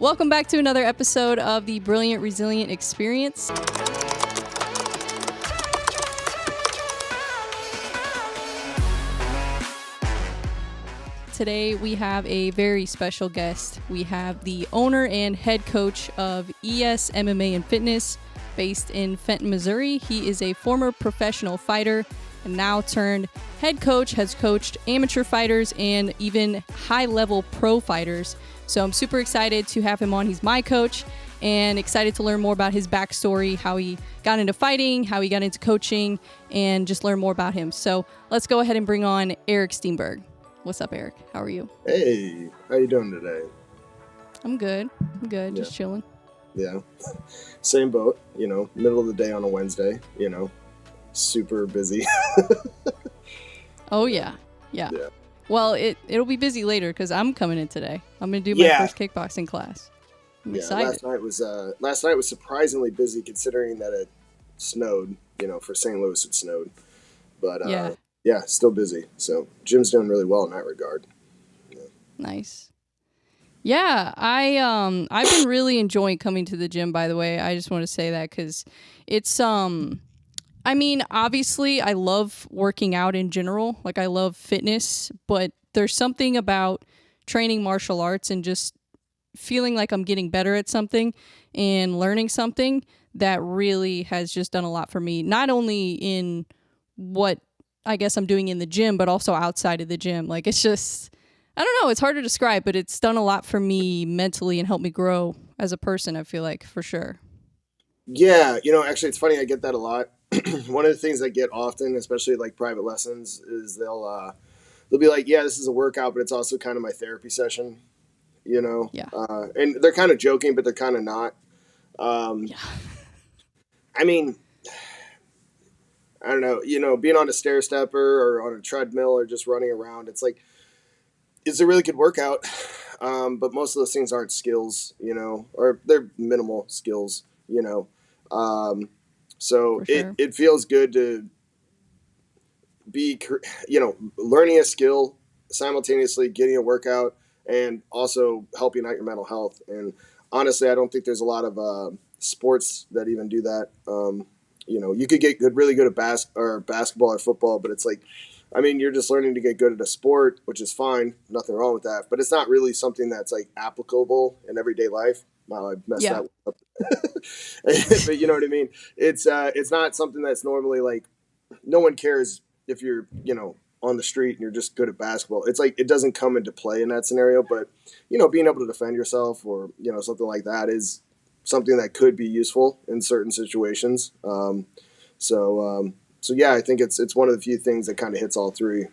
Welcome back to another episode of the Brilliant Resilient Experience. Today we have a very special guest. We have the owner and head coach of ES MMA Fitness based in Fenton, Missouri. He is a former professional fighter and now turned head coach, has coached amateur fighters and even high-level pro fighters. So I'm super excited to have him on. He's my coach and excited to learn more about his backstory, how he got into fighting, how he got into coaching, and just learn more about him. So let's go ahead and bring on Erik Steenberg. What's up, Erik? How are you? Hey, how you doing today? I'm good. Just chilling. Yeah. Same boat, middle of the day on a Wednesday, super busy. Oh, yeah. Well, it'll be busy later because I'm coming in today. I'm going to do my first kickboxing class. I'm excited. Last night was surprisingly busy considering that it snowed, for St. Louis it snowed. But still busy. So gym's doing really well in that regard. Yeah. Nice. Yeah, I've been really enjoying coming to the gym, by the way. I just want to say that because it's obviously I love working out in general. Like I love fitness, but there's something about training martial arts and just feeling like I'm getting better at something and learning something that really has just done a lot for me. Not only in what I guess I'm doing in the gym, but also outside of the gym. Like it's just, I don't know, it's hard to describe, but it's done a lot for me mentally and helped me grow as a person, I feel like, for sure. Yeah, actually it's funny, I get that a lot. One of the things I get often, especially like private lessons, is they'll be like, yeah, this is a workout, but it's also kind of my therapy session, Yeah. And they're kind of joking, but they're kind of not. Yeah. I mean, I don't know, being on a stair stepper or on a treadmill or just running around, it's like, it's a really good workout. But most of those things aren't skills, or they're minimal skills, so sure. it feels good to be, learning a skill, simultaneously getting a workout and also helping out your mental health. And honestly, I don't think there's a lot of sports that even do that. You could get really good at basketball or football, but it's like, you're just learning to get good at a sport, which is fine. Nothing wrong with that. But it's not really something that's like applicable in everyday life. Wow, I messed that up. But you know what I mean? It's not something that's normally like, no one cares if you're, on the street and you're just good at basketball. It's like, it doesn't come into play in that scenario, but, being able to defend yourself or, something like that is something that could be useful in certain situations. So yeah, I think it's one of the few things that kind of hits all three.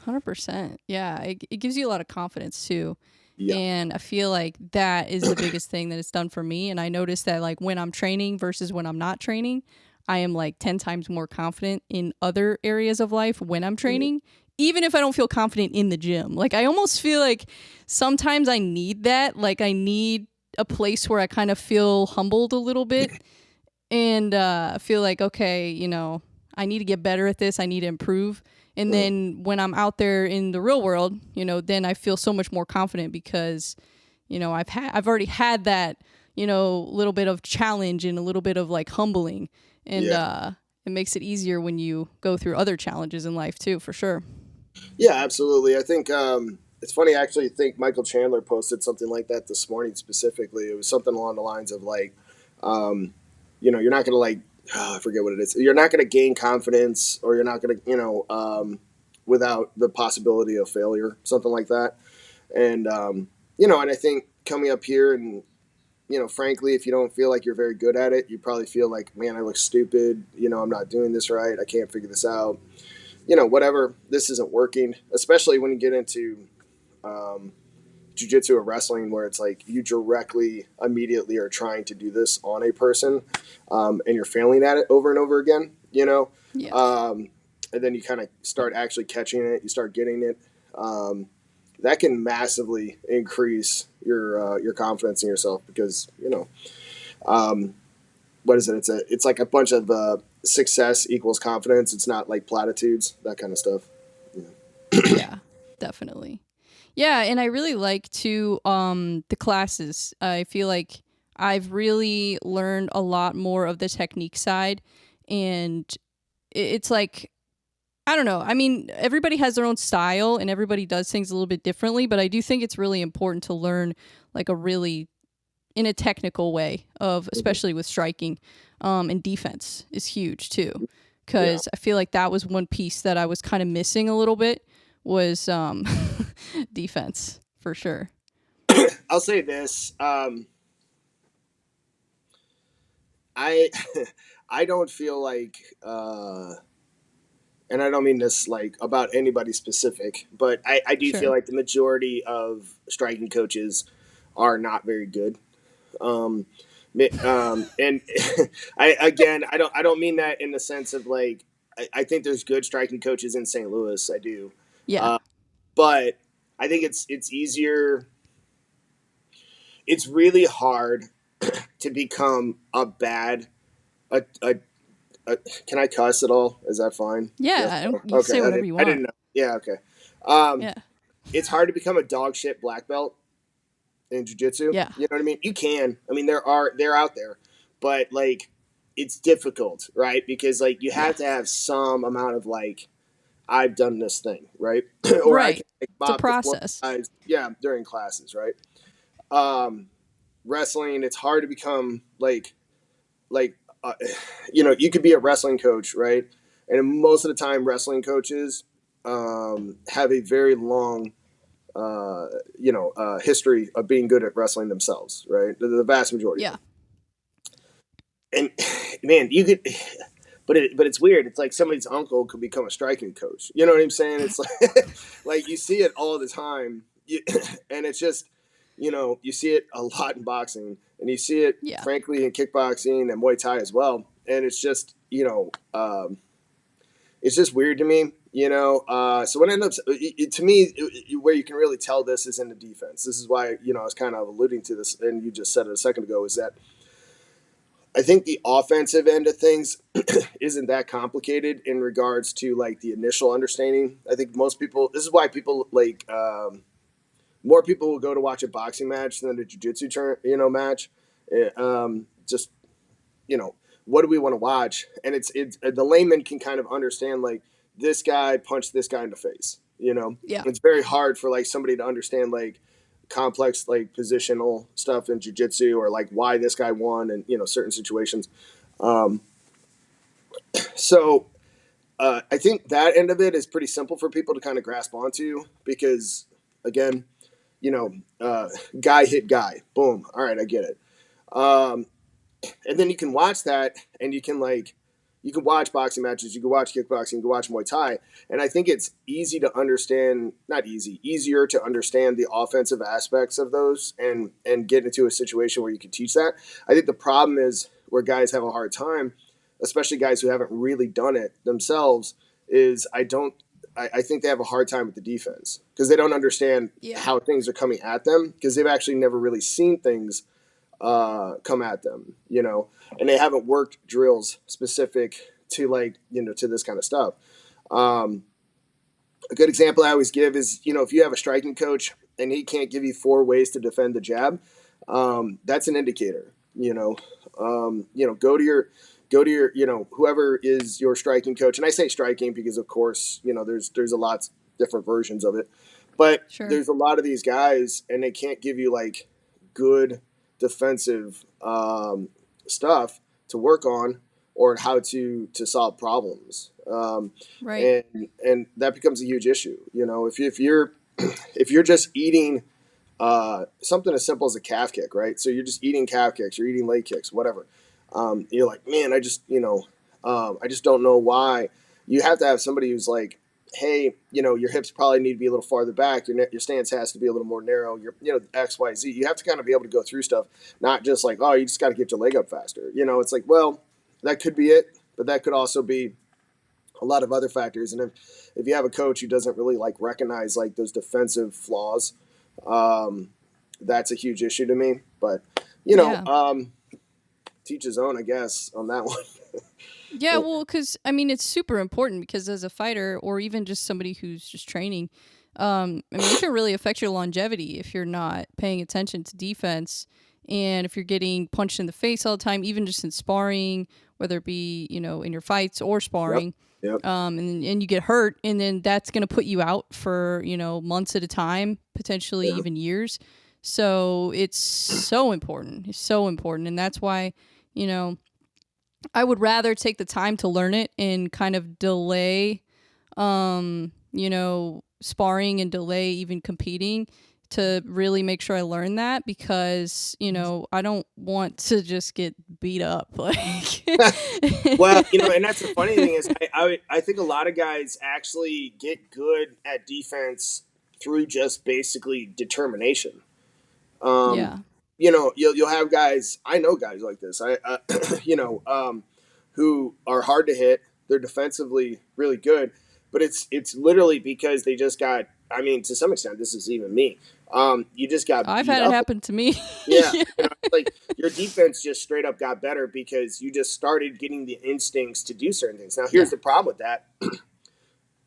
100%. Yeah, it gives you a lot of confidence too. Yeah. And I feel like that is the biggest thing that it's done for me. And I noticed that like when I'm training versus when I'm not training, I am like 10 times more confident in other areas of life when I'm training, even if I don't feel confident in the gym. Like I almost feel like sometimes I need that. Like I need a place where I kind of feel humbled a little bit and feel like, okay, I need to get better at this. I need to improve. And then when I'm out there in the real world, then I feel so much more confident because, I've already had that, little bit of challenge and a little bit of like humbling. And it makes it easier when you go through other challenges in life too, for sure. Yeah, absolutely. I think it's funny. I actually think Michael Chandler posted something like that this morning specifically. It was something along the lines of like, you're not going to like, I forget what it is. You're not going to gain confidence or you're not going to, without the possibility of failure, something like that. And, and I think coming up here and, frankly, if you don't feel like you're very good at it, you probably feel like, man, I look stupid. I'm not doing this right. I can't figure this out. Whatever, this isn't working, especially when you get into jiu-jitsu or wrestling where it's like you directly immediately are trying to do this on a person and you're failing at it over and over again, Yeah. And then you kind of start actually catching it, you start getting it. That can massively increase your confidence in yourself because, what is it? It's like a bunch of success equals confidence. It's not like platitudes, that kind of stuff. Yeah, definitely. Yeah, and I really like to the classes. I feel like I've really learned a lot more of the technique side, and it's like I don't know. I mean, everybody has their own style and everybody does things a little bit differently, but I do think it's really important to learn like a really in a technical way of Mhm. especially with striking, and defense is huge too, Yeah. because I feel like that was one piece that I was kind of missing a little bit was defense for sure. I'll say this. I I don't feel like and I don't mean this like about anybody specific, but I do feel Sure. like the majority of striking coaches are not very good. Um, and I don't mean that in the sense of like I think there's good striking coaches in St. Louis. I do, Yeah. uh, but I think it's easier. It's really hard to become a bad a can I cuss at all? Is that fine? Yeah, Yes. I don't, you can Okay. say whatever you I want. didn't know. Yeah. Okay. Um, Yeah. it's hard to become a dog shit black belt in jujitsu. Yeah. You know what I mean? You can. I mean, they're out there, but like, it's difficult, right? Because like you Yeah. have to have some amount of like, I've done this thing, right? Or I can Right. like, It's a mop the floor, process. guys. Yeah, during classes, right? Um, wrestling, it's hard to become like uh, you could be a wrestling coach, right? And most of the time, wrestling coaches have a very long history of being good at wrestling themselves, right? The vast majority of Yeah. them. And man, you could, but it's weird. It's like somebody's uncle could become a striking coach. You know what I'm saying? It's like like you see it all the time, and it's just you see it a lot in boxing, and you see it Yeah. frankly in kickboxing and Muay Thai as well. And it's just it's just weird to me. So what ends up to me where you can really tell this is in the defense. This is why I was kind of alluding to this, and you just said it a second ago. Is that I think the offensive end of things isn't that complicated in regards to like the initial understanding. I think most people. This is why people like more people will go to watch a boxing match than a jiu-jitsu match. Just you know, what do we want to watch? And it's the layman can kind of understand like this guy punched this guy in the face. Yeah. It's very hard for like somebody to understand like complex like positional stuff in jujitsu or like why this guy won and certain situations. Um, so I think that end of it is pretty simple for people to kind of grasp onto because again, you know, uh, guy hit guy, boom. All right, I get it. Um, and then you can watch that and you can watch boxing matches, you can watch kickboxing, you can watch Muay Thai, and I think it's easy to understand, not easy, easier to understand the offensive aspects of those and get into a situation where you can teach that. I think the problem is where guys have a hard time, especially guys who haven't really done it themselves, is I think they have a hard time with the defense because they don't understand Yeah. how things are coming at them because they've actually never really seen things come at them, and they haven't worked drills specific to like, to this kind of stuff. Um, a good example I always give is, if you have a striking coach and he can't give you 4 ways to defend the jab, that's an indicator, go to your, whoever is your striking coach. And I say striking because of course, there's a lot different versions of it, but Sure. there's a lot of these guys and they can't give you like good defensive stuff to work on or how to solve problems. Right. And that becomes a huge issue. If you're if you're just eating something as simple as a calf kick, right? So you're just eating calf kicks, you're eating leg kicks, whatever. You're like, man, I just don't know why. You have to have somebody who's like, hey, your hips probably need to be a little farther back. Your stance has to be a little more narrow. X, Y, Z. You have to kind of be able to go through stuff, not just like, oh, you just got to get your leg up faster. It's like, well, that could be it, but that could also be a lot of other factors. And if you have a coach who doesn't really like recognize like those defensive flaws, um, that's a huge issue to me. But Yeah. teach his own, I guess, on that one. Yeah, well, because I mean, it's super important because as a fighter or even just somebody who's just training, I mean, it can really affect your longevity if you're not paying attention to defense. And if you're getting punched in the face all the time, even just in sparring, whether it be, in your fights or Yep. sparring, Yep. and you get hurt, and then that's going to put you out for, months at a time, potentially Yeah. even years. So it's so important. It's so important. And that's why, you know, I would rather take the time to learn it and kind of delay sparring and delay even competing to really make sure I learn that, because, I don't want to just get beat up. Like, Well, and that's the funny thing is, I think a lot of guys actually get good at defense through just basically determination. Um, yeah, you'll have guys. I know guys like this. Who are hard to hit. They're defensively really good, but it's literally because they just got. I mean, to some extent, this is even me. You just got I've beat had it up. happen to me. Yeah, Yeah. like your defense just straight up got better because you just started getting the instincts to do certain things. Now, here's Yeah. the problem with that: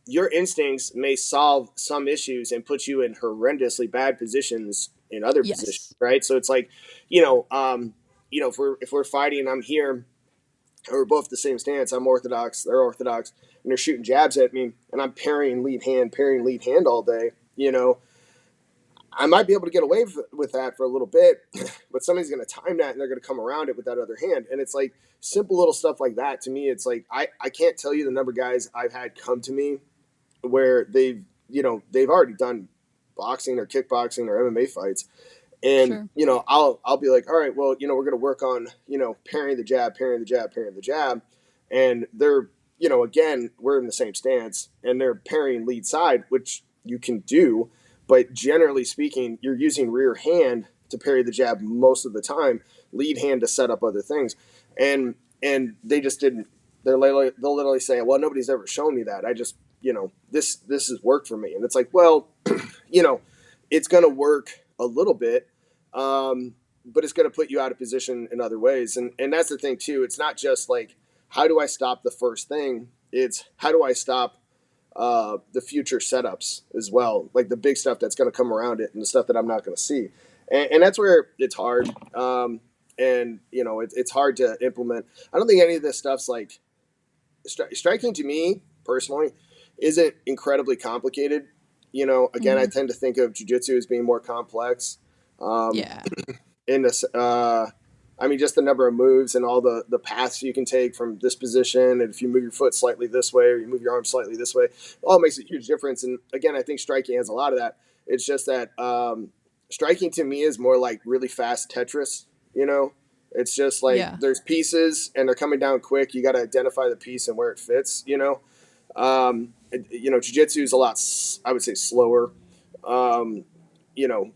your instincts may solve some issues and put you in horrendously bad positions in other positions, Yes. right? So it's like, if we're fighting, I'm here, and we're both the same stance. I'm orthodox, they're orthodox, and they're shooting jabs at me, and I'm parrying lead hand all day. I might be able to get away with that for a little bit, but somebody's going to time that and they're going to come around it with that other hand. And it's like simple little stuff like that. To me, it's like I can't tell you the number of guys I've had come to me where they've already done boxing or kickboxing or MMA fights, and Sure. I'll be like, all right, well, we're going to work on parrying the jab, parrying the jab, and they're again, we're in the same stance and they're parrying lead side, which you can do, but generally speaking, you're using rear hand to parry the jab most of the time, lead hand to set up other things, and they just didn't. They'll literally say, well, nobody's ever shown me that. I just this has worked for me, and it's like, well, you know, it's going to work a little bit, but it's going to put you out of position in other ways. And that's the thing too. It's not just like, how do I stop the first thing? It's how do I stop the future setups as well, like the big stuff that's going to come around it and the stuff that I'm not going to see. And that's where it's hard. And it's hard to implement. I don't think any of this stuff's like striking to me personally isn't incredibly complicated. Again, I Mm-hmm. tend to think of jujitsu as being more complex. Um, Yeah. in this, I mean, just the number of moves and all the paths you can take from this position, and if you move your foot slightly this way or you move your arm slightly this way, all makes a huge difference. And again, I think striking has a lot of that. It's just that striking to me is more like really fast Tetris. It's just like Yeah. there's pieces and they're coming down quick. You got to identify the piece and where it fits. Jiu-jitsu is a lot, I would say, slower,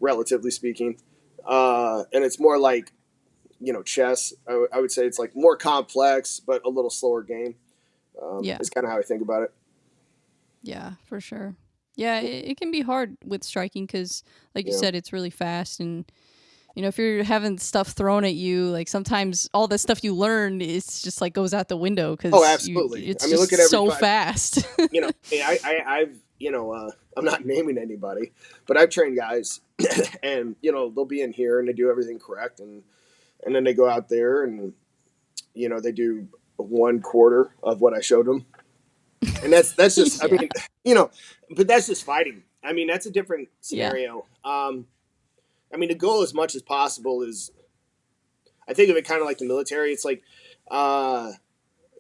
relatively speaking. And it's more like, chess. I would say it's like more complex, but a little slower game. Yeah. Is kind of how I think about it. Yeah, for sure. Yeah, it can be hard with striking because, like you Yeah. said, it's really fast. And, if you're having stuff thrown at you, like sometimes all the stuff you learn, it's just like goes out the window Oh, because absolutely. I it's mean, look just at so everybody. fast. I've I'm not naming anybody, but I've trained guys, and they'll be in here and they do everything correct, and then they go out there and they do 1/4 of what I showed them, and that's just, I Yeah. mean, but that's just fighting. I mean, that's a different Yeah. scenario. I mean, the goal as much as possible is, I think of it kind of like the military. It's like, uh,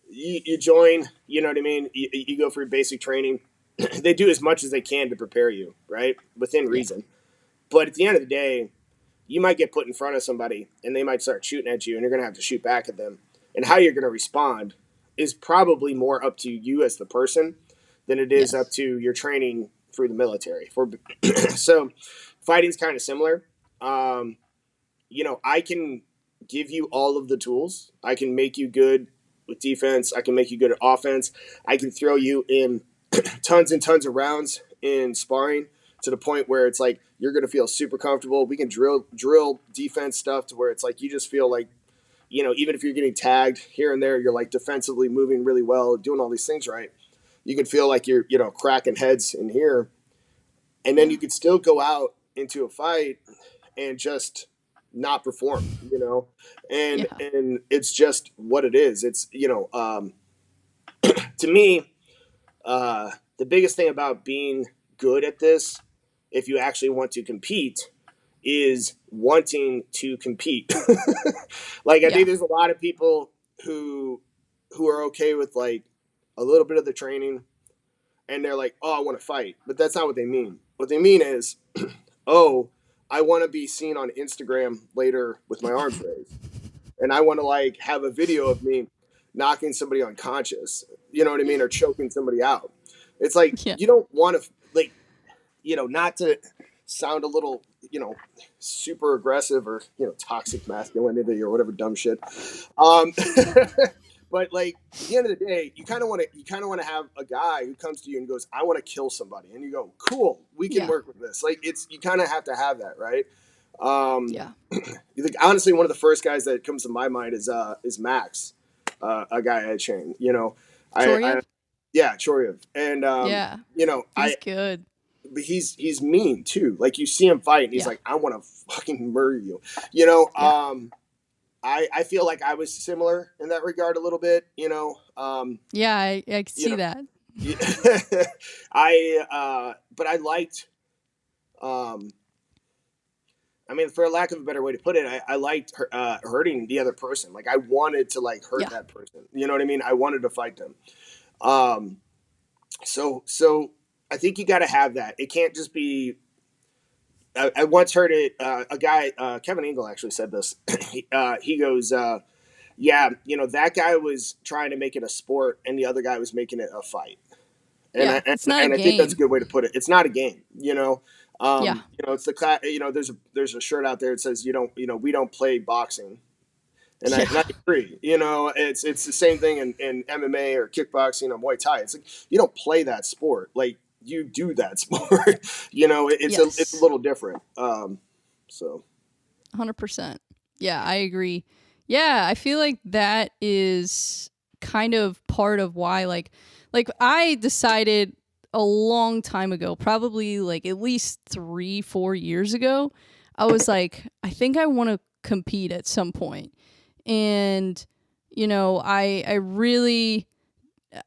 you join, you know what I mean? You go for basic training. They do as much as they can to prepare you, right? Within Yeah. reason. But at the end of the day, you might get put in front of somebody and they might start shooting at you and you're going to have to shoot back at them. And how you're going to respond is probably more up to you as the person than it is up Yes. to your training through the military. So fighting's kind of similar. Um, I can give you all of the tools. I can make you good with defense. I can make you good at offense. I can throw you in tons and tons of rounds in sparring to the point where it's like you're going to feel super comfortable. We can drill defense stuff to where it's like you just feel like, even if you're getting tagged here and there, you're like defensively moving really well, doing all these things right. You can feel like you're, cracking heads in here. and then Yeah. you could still go out into a fight and just not perform, and Yeah. it's just what it is. It's to me, the biggest thing about being good at this, if you actually want to compete, is wanting to compete. Like I Yeah. think there's a lot of people who are okay with like a little bit of the training, and they're like, "Oh, I want to fight," but that's not what they mean. What they mean is, "Oh, I want to be seen on Instagram later with my arms raised, and I want to like have a video of me knocking somebody unconscious." You know what I mean, or choking somebody out. It's like Yeah. you don't want to like not to sound a little, super aggressive or, toxic masculinity or whatever dumb shit. Um, but like at the end of the day, you kind of want to have a guy who comes to you and goes, "I want to kill somebody," and you go, "Cool, we can Yeah. work with this." Like you kind of have to have that, right? Um, Yeah. honestly, one of the first guys that comes to my mind is Max, a guy I train. I Choriev? yeah, Choryev, and Yeah. I He's good. but he's mean too. Like you see him fight, and he's Yeah. like, "I want to fucking murder you." Yeah. I feel like I was similar in that regard a little bit. Yeah, I could You see know, that. but I liked. Um, I mean, for lack of a better way to put it, I liked hurting the other person. Like I wanted to like hurt Yeah. that person. You know what I mean? I wanted to fight them. Um, so I think you got to have that. It can't just be. I once heard it. A guy, Kevin Engel, actually said this. He goes, "Yeah, that guy was trying to make it a sport, and the other guy was making it a fight." And Yeah. I and, It's not a and I think that's a game. good way to put it. It's not a game. Yeah. It's there's a shirt out there that says we don't play boxing, and I Yeah. agree. It's the same thing in MMA or kickboxing or Muay Thai. It's like you don't play that sport. Like you do that sport. It's a Yes. little different. So 100%. Yeah, I agree. Yeah, I feel like that is kind of part of why like I decided a long time ago, probably like at least 3-4 years ago, I was like, I think I want to compete at some point. And I really,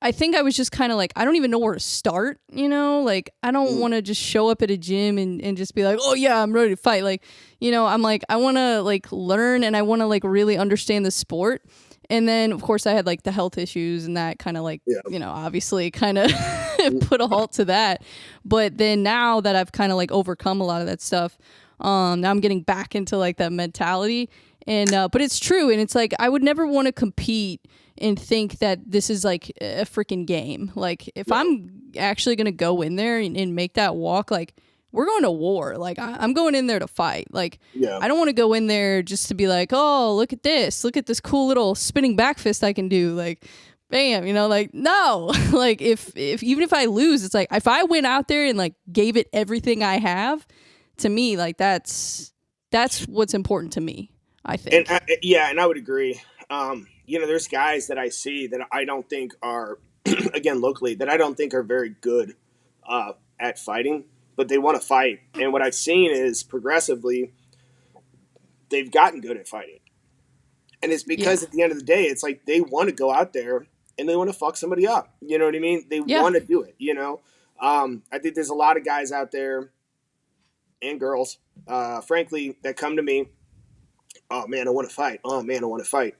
I think I was just kind of like, I don't even know where to start, Like, I don't mm, want to just show up at a gym and just be like, oh, yeah, I'm ready to fight. Like, I'm like, I want to like learn and I want to like really understand the sport. And then, of course, I had like the health issues and that kind of like, yeah, obviously kind of mm, put a halt to that. But then now that I've kind of like overcome a lot of that stuff, now I'm getting back into like that mentality. And, but it's true. And it's like, I would never want to compete and think that this is like a freaking game. Like if no, I'm actually gonna go in there and make that walk, like we're going to war. Like I'm going in there to fight. Like yeah, I don't want to go in there just to be like, oh, look at this cool little spinning back fist I can do. Like bam, like no. Like if even if I lose, it's like if I went out there and like gave it everything I have, to me, like that's what's important to me, I and think. yeah, and I would agree. There's guys that I see that I don't think are again locally that I don't think are very good at fighting, but they want to fight. And what I've seen is progressively they've gotten good at fighting. And it's Yeah. because at the end of the day, it's like they want to go out there and they want to fuck somebody up. You know what I mean? They Yeah. want to do it. I think there's a lot of guys out there and girls, frankly, that come to me. Oh man, I want to fight. Oh man, I want to fight.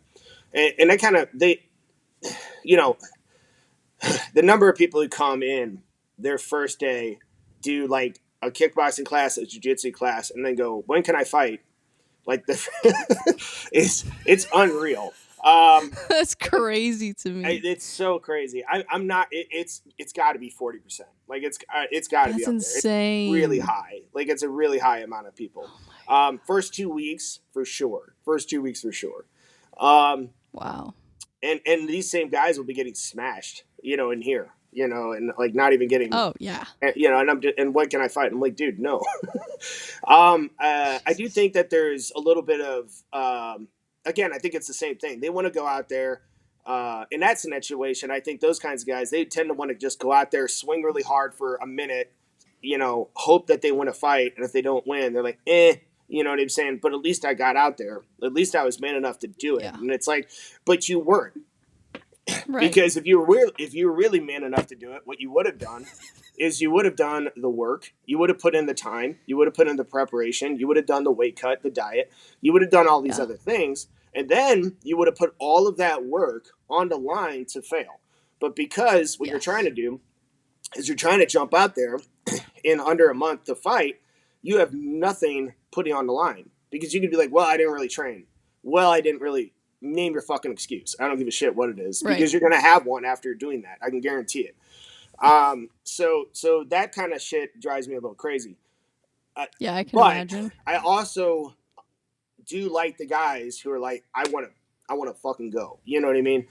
And I kind of you know, the number of people who come in their first day do like a kickboxing class, a jiu-jitsu class, and then go, when can I fight? Like it's unreal. That's crazy to me. It's so crazy. I'm not. It's got to be 40%. Like it's got to be That's up there. It's really insane. high. Like it's a really high amount of people. First 2 weeks for sure. First 2 weeks for sure. Um, Wow. and these same guys will be getting smashed. In here. And like not even getting. Oh, yeah. And I'm just, and what can I fight? I'm like, dude, no. I do think that there's a little bit of, again, I think it's the same thing. They want to go out there. And that's an situation. I think those kinds of guys, they tend to want to just go out there, swing really hard for a minute, hope that they win a fight. And if they don't win, they're like, eh, you know what I'm saying? But at least I got out there. At least I was man enough to do it. Yeah. And it's like, but you weren't. Right. Because if you were really man enough to do it, what you would have done is you would have done the work, you would have put in the time, you would have put in the preparation, you would have done the weight cut, the diet, you would have done all these Yeah. other things, and then you would have put all of that work on the line to fail. But because what you're trying Yes. to do is you're trying to jump out there in under a month to fight, you have nothing putting on the line because you could be like, well, I didn't really train. Well, I didn't really. Name your fucking excuse. I don't give a shit what it is Right. because you're gonna have one after doing that. I can guarantee it. So that kind of shit drives me a little crazy. Yeah, I can But imagine. I also do like the guys who are like, I want to fucking go. You know what I mean?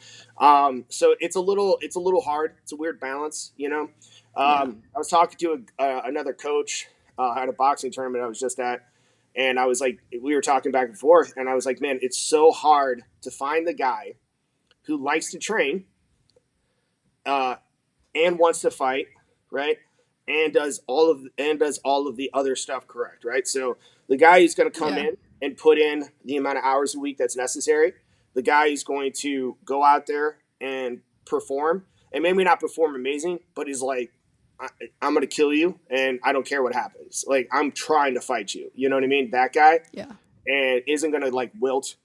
So it's a little hard. It's a weird balance. Yeah. I was talking to another coach at a boxing tournament I was just at, and I was like, we were talking back and forth, and I was like, man, it's so hard to find the guy who likes to train, uh, and wants to fight, right? And does all of the other stuff correct, right? So the guy who's going to come Yeah. in and put in the amount of hours a week that's necessary, the guy who's going to go out there and perform, and maybe not perform amazing, but he's like, I'm going to kill you, and I don't care what happens. Like I'm trying to fight you. You know what I mean? That guy, Yeah. and isn't going to like wilt.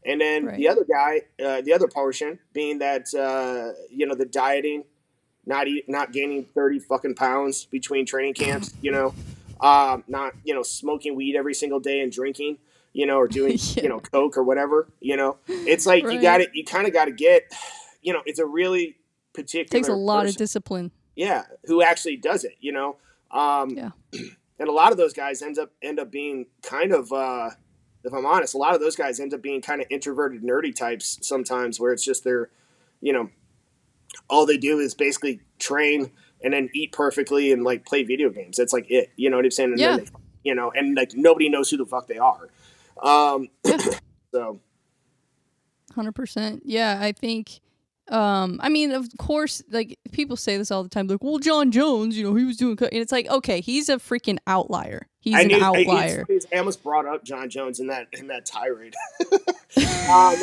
And then Right. the other guy, the other portion being that the dieting, not gaining 30 fucking pounds between training camps, not smoking weed every single day and drinking, or doing Yeah. coke or whatever. It's like Right. you kind of got to get, it's a really Takes a particular lot of person, discipline. yeah, who actually does it. Um, Yeah. and a lot of those guys end up being kind of if I'm honest, a lot of those guys end up being kind of introverted nerdy types sometimes, where it's just they're you know all they do is basically train and then eat perfectly and like play video games. That's like it. You know what I'm saying? And then Yeah. they and like nobody knows who the fuck they are. um Yeah. so 100%. Yeah, I think I mean, of course, like people say this all the time, like, well, John Jones, he was doing, and it's like, okay, he's a freaking outlier. He's an it's outlier. funny, I almost brought up John Jones in that tirade. um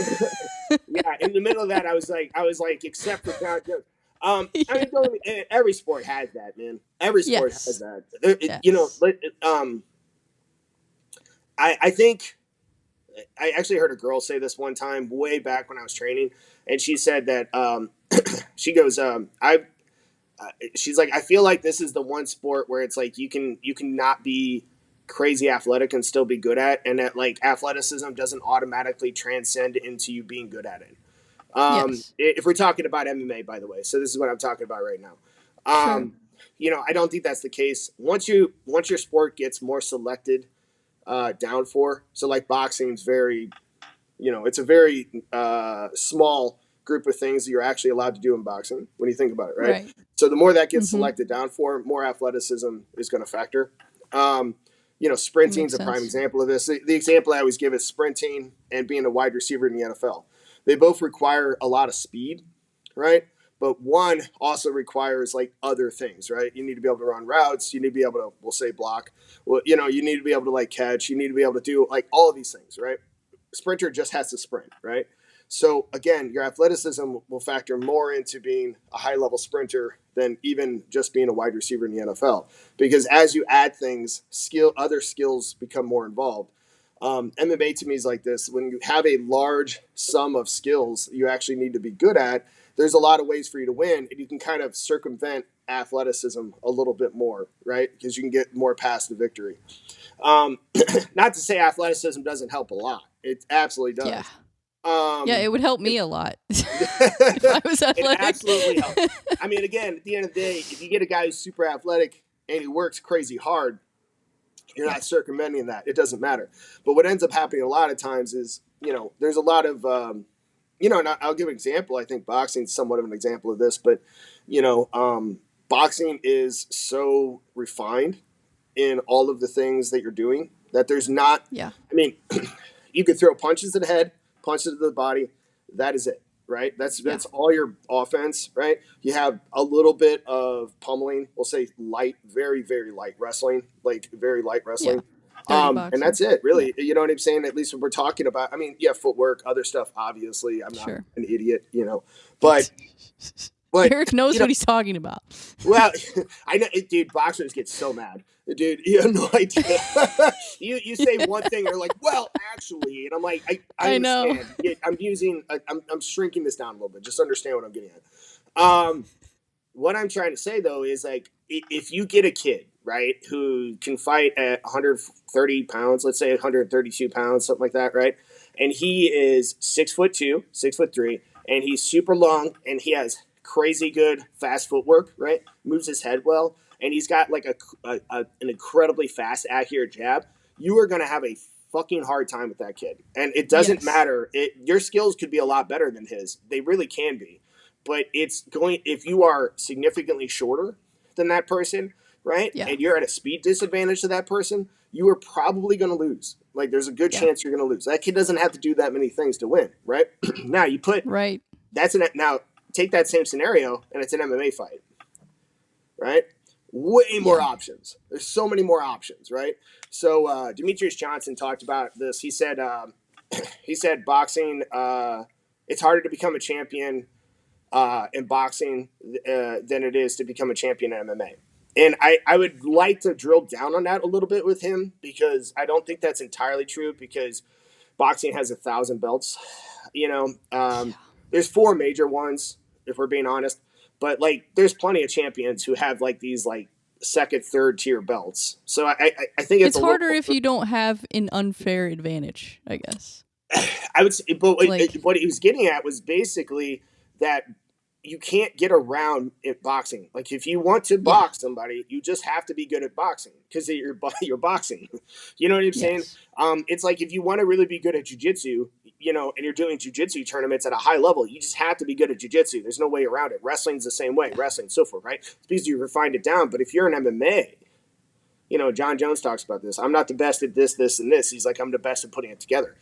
Yeah, in the middle of that, I was like, except for John Jones. I Yeah. mean, every sport has that, man. Every sport has Yes. that. Yes. I think I actually heard a girl say this one time, way back when I was training, and she said that she goes, she's like, I feel like this is the one sport where it's like you can not be crazy athletic and still be good at, and that like athleticism doesn't automatically transcend into you being good at it. Yes. If we're talking about MMA, by the way, so this is what I'm talking about right now. Sure. I don't think that's the case. Once your sport gets more selected down for, so like boxing is very, it's a very small group of things that you're actually allowed to do in boxing when you think about it, right? Right. So the more that gets Mm-hmm. selected down for, more athleticism is going to factor. That Sprinting is makes a prime sense. example of this. The example I always give is sprinting and being a wide receiver in the NFL. They both require a lot of speed, right? But one also requires like other things, right? You need to be able to run routes. You need to be able to, we'll say, block. Well, you need to be able to like catch. You need to be able to do like all of these things, right? Sprinter just has to sprint, right? So again, your athleticism will factor more into being a high level sprinter than even just being a wide receiver in the NFL. Because as you add things, other skills become more involved. MMA to me is like this: when you have a large sum of skills you actually need to be good at, there's a lot of ways for you to win, and you can kind of circumvent athleticism a little bit more, right? Because you can get more past the victory. Um, Not to say athleticism doesn't help a lot; it absolutely Yeah. does. Yeah, it Um, would help it, me a lot if I was it athletic. absolutely helps. I mean, again, at the end of the day, if you get a guy who's super athletic and he works crazy hard, you're Yeah. not circumventing that. It doesn't matter. But what ends up happening a lot of times is, there's a lot of, and I'll give an example. I think boxing is somewhat of an example of this, but, you know, um, boxing is so refined in all of the things that you're doing that there's not, Yeah. I mean, you could throw punches to the head, punches to the body. That is it. right? Yeah. That's all your offense, right? You have a little bit of pummeling. We'll say light, very very light wrestling, like very light Yeah. wrestling. Dirty And boxing. that's it, Yeah. really. You know what I'm saying? At least when we're talking about, I mean, yeah, footwork, other stuff. Obviously, I'm not Sure. an idiot, but but Eric knows you know, what he's talking about. well, I know, dude. Boxers get so mad, dude. You have no idea. You say one thing, and they're like, "Well, actually," and I'm like, I I know. understand. I'm shrinking this down a little bit. Just understand what I'm getting at. What I'm trying to say though is like, if you get a kid right who can fight at 130 pounds, let's say 132 pounds, something like that, right, and he is 6'2", 6'3", and he's super long, and he has crazy good fast footwork, right, moves his head well, and he's got like an incredibly fast, accurate jab. You are going to have a fucking hard time with that kid, and it doesn't Yes. matter. Your skills could be a lot better than his. They really can be, but it's going, if you are significantly shorter than that person, right, Yeah. and you're at a speed disadvantage to that person, you are probably going to lose. Like, there's a good Yeah. chance you're going to lose. That kid doesn't have to do that many things to win, right? Now you put Right. now take that same scenario and it's an MMA fight, right? Way more Yeah. options. There's so many more options, right? So Demetrius Johnson talked about this. He said boxing, it's harder to become a champion in boxing than it is to become a champion in MMA. And I would like to drill down on that a little bit with him, because I don't think that's entirely true, because boxing has 1,000 belts. You know, there's four major ones, if we're being honest. But like, there's plenty of champions who have like these like second, third tier belts. So I think it's It's a little harder if more. you don't have an unfair advantage, I guess. I would say, but Like, what he was getting at was basically that you can't get around it boxing. Like, if you want to yeah. box somebody, you just have to be good at boxing, because you're boxing. You know what I'm saying? Yes. It's like, if you want to really be good at jujitsu, and you're doing jujitsu tournaments at a high level, you just have to be good at jujitsu. There's no way around it. Wrestling's the same way. Yeah. Wrestling, so forth, right? It's because you refined it down. But if you're an MMA, John Jones talks about this. I'm not the best at this, this, and this. He's like, I'm the best at putting it together.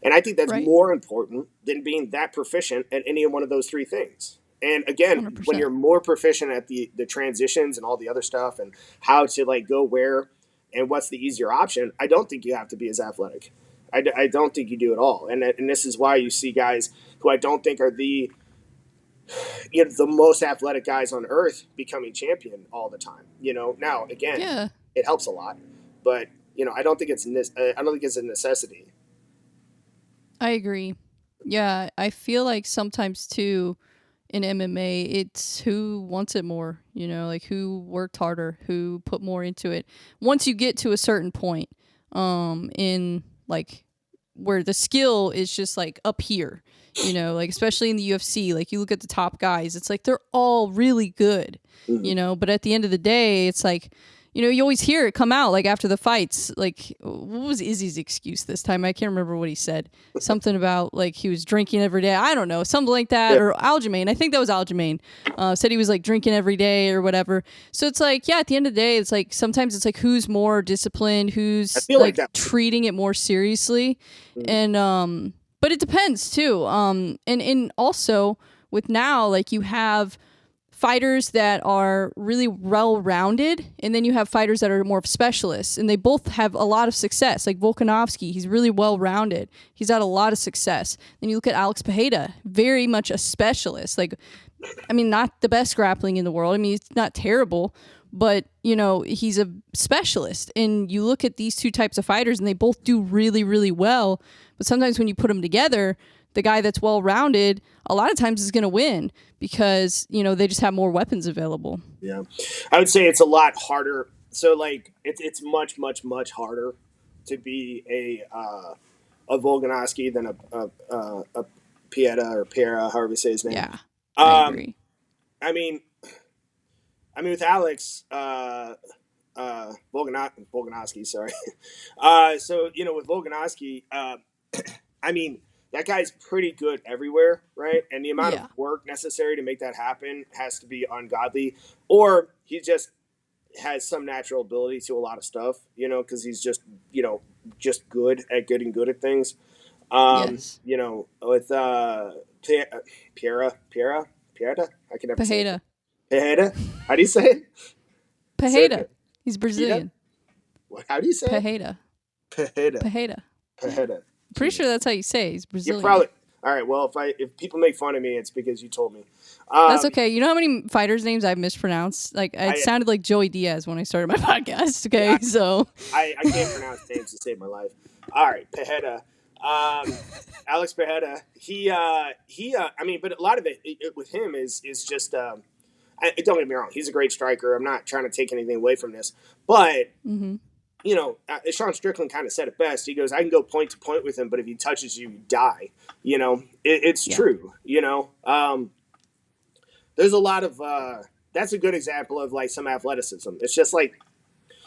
And I think that's Right. more important than being that proficient at any one of those three things. And again, when 100%. you're more proficient at the transitions and all the other stuff, and how to like go where and what's the easier option, I don't think you have to be as athletic. I don't think you do at all. And this is why you see guys who I don't think are the most athletic guys on earth becoming champion all the time. Now again, Yeah. it helps a lot, but I don't think I don't think it's a necessity. I agree. Yeah. I feel like sometimes too in MMA, it's who wants it more, like who worked harder, who put more into it. Once you get to a certain point, in like where the skill is just like up here, like especially in the UFC, like you look at the top guys, it's like they're all really good, Mm-hmm. but at the end of the day, it's like, you always hear it come out like after the fights. Like, what was Izzy's excuse this time? I can't remember what he said. Something about like he was drinking every day. I don't know, something like that. Yeah, Or Aljamain. I think that was Aljamain. Said he was like drinking every day or whatever. So it's like, yeah, at the end of the day, it's like sometimes it's like who's more disciplined, I who's feel like like that. treating it more seriously, Mm-hmm. and but it depends too. And also with now, like you have fighters that are really well rounded, and then you have fighters that are more of specialists, and they both have a lot of success. Like Volkanovski, he's really well rounded. He's had a lot of success. Then you look at Alex Pereira, very much a specialist. Like, I mean, not the best grappling in the world. I mean, it's not terrible, but he's a specialist. And you look at these two types of fighters, and they both do really, really well. But sometimes when you put them together, the guy that's well rounded, a lot of times is going to win because they just have more weapons available. Yeah, I would say it's a lot harder. So like, it's much much much harder to be a Volkanovski than a Pieta or Pera, however you say his name. Yeah, I Um, agree. I mean, with Alex Volkanovski, sorry. So with Volkanovski, I mean, that guy's pretty good everywhere, right? And the amount of Yeah. work necessary to make that happen has to be ungodly, or he just has some natural ability to a lot of stuff, because he's just good at getting good at things. Yes. With Piera. I can never say it. Pajeda. Pajeda. How do you say it? Say it Pajeda. again. He's Pita. Brazilian. What? How do you say it? Pajeda. Pajeda. Pajeda. Yeah. Pajeda. Pretty sure Jesus. that's how you say it. He's You're Brazilian. probably all right. Well, if people make fun of me, it's because you told me. That's Um, okay. You know how many fighters' names I've mispronounced? Like it I sounded like Joey Diaz when I started my podcast. yeah, Okay, so I can't pronounce names to save my life. All right, Pajeda. Alex Pajeda. I mean, but a lot of it with him is just. Don't get me wrong. He's a great striker. I'm not trying to take anything away from this, but mm-hmm. Sean Strickland kind of said it best. He goes, "I can go point to point with him, but if he touches you, you die." It's Yeah. true. There's a lot of. That's a good example of like some athleticism. It's just like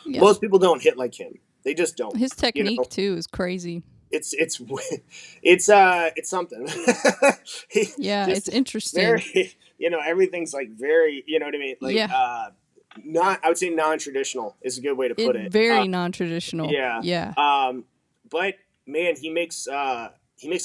Yeah. most people don't hit like him. They just don't. His You know, technique too is crazy. it's something. He Yeah, it's just interesting. very. Everything's like very. You know what I mean? Like Yeah. not. I would say non-traditional is a good way to It put it. very non-traditional. Yeah. Yeah. But man, he makes a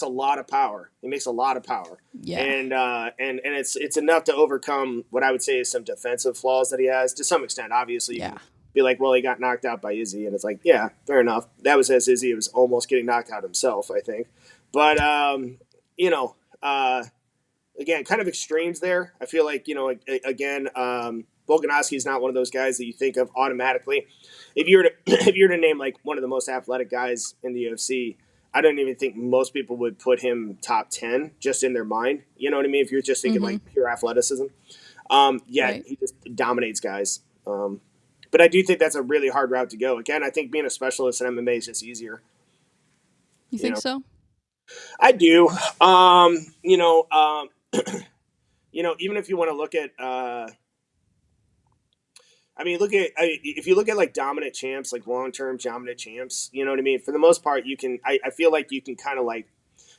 lot of power. He makes a lot of power. Yeah. And it's enough to overcome what I would say is some defensive flaws that he has to some extent. Obviously, you Yeah. can be like, well, he got knocked out by Izzy, and it's like, yeah, fair enough. That was as Izzy was almost getting knocked out himself, I think. But you know, uh, again, kind of extremes there. I feel like again, Volkanovski is not one of those guys that you think of automatically. If you were to if you were to name like one of the most athletic guys in the UFC, I don't even think most people would put him top 10 just in their mind. You know what I mean? If you're just thinking Mm-hmm. like pure athleticism, Right. he just dominates guys. But I do think that's a really hard route to go. Again, I think being a specialist in MMA is just easier. You You think know, so? I do. Even if you want to look at, if you look at like dominant champs, like long term dominant champs, you know what I mean. For the most part, you can. I feel like you can kind of like,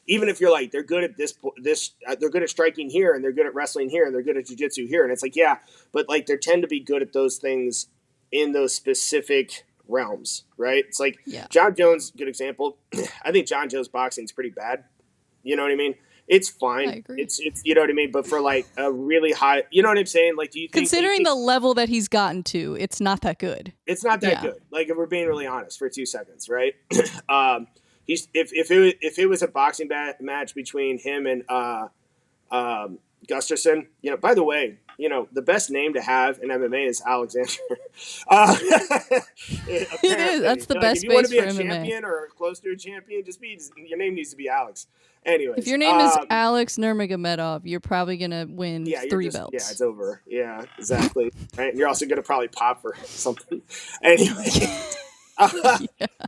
even if you're like they're good at they're good at striking here, and they're good at wrestling here, and they're good at jiu-jitsu here, and it's like yeah, but like they tend to be good at those things in those specific realms, right? It's like Yeah. John Jones, good example. I think John Jones boxing is pretty bad. You know what I mean? It's I fine. agree. It's you know what I mean. But for like a really high, you know what I'm saying? Like, do you Considering think the level that he's gotten to, it's not that good. it's not that Yeah. good? Like, if we're being really honest, for 2 seconds, right? He's if it was a boxing match between him and Gustafson, by the way, the best name to have in MMA is Alexander. It is. Apparently, That's the like if best you want to base be for a MMA. champion or close to a champion, your name needs to be Alex. If Anyways, your name is Alex Nurmagomedov, you're probably gonna win yeah, three yeah, belts. it's over. Yeah, exactly. Right, and you're also gonna probably pop for something. Anyway, Yeah.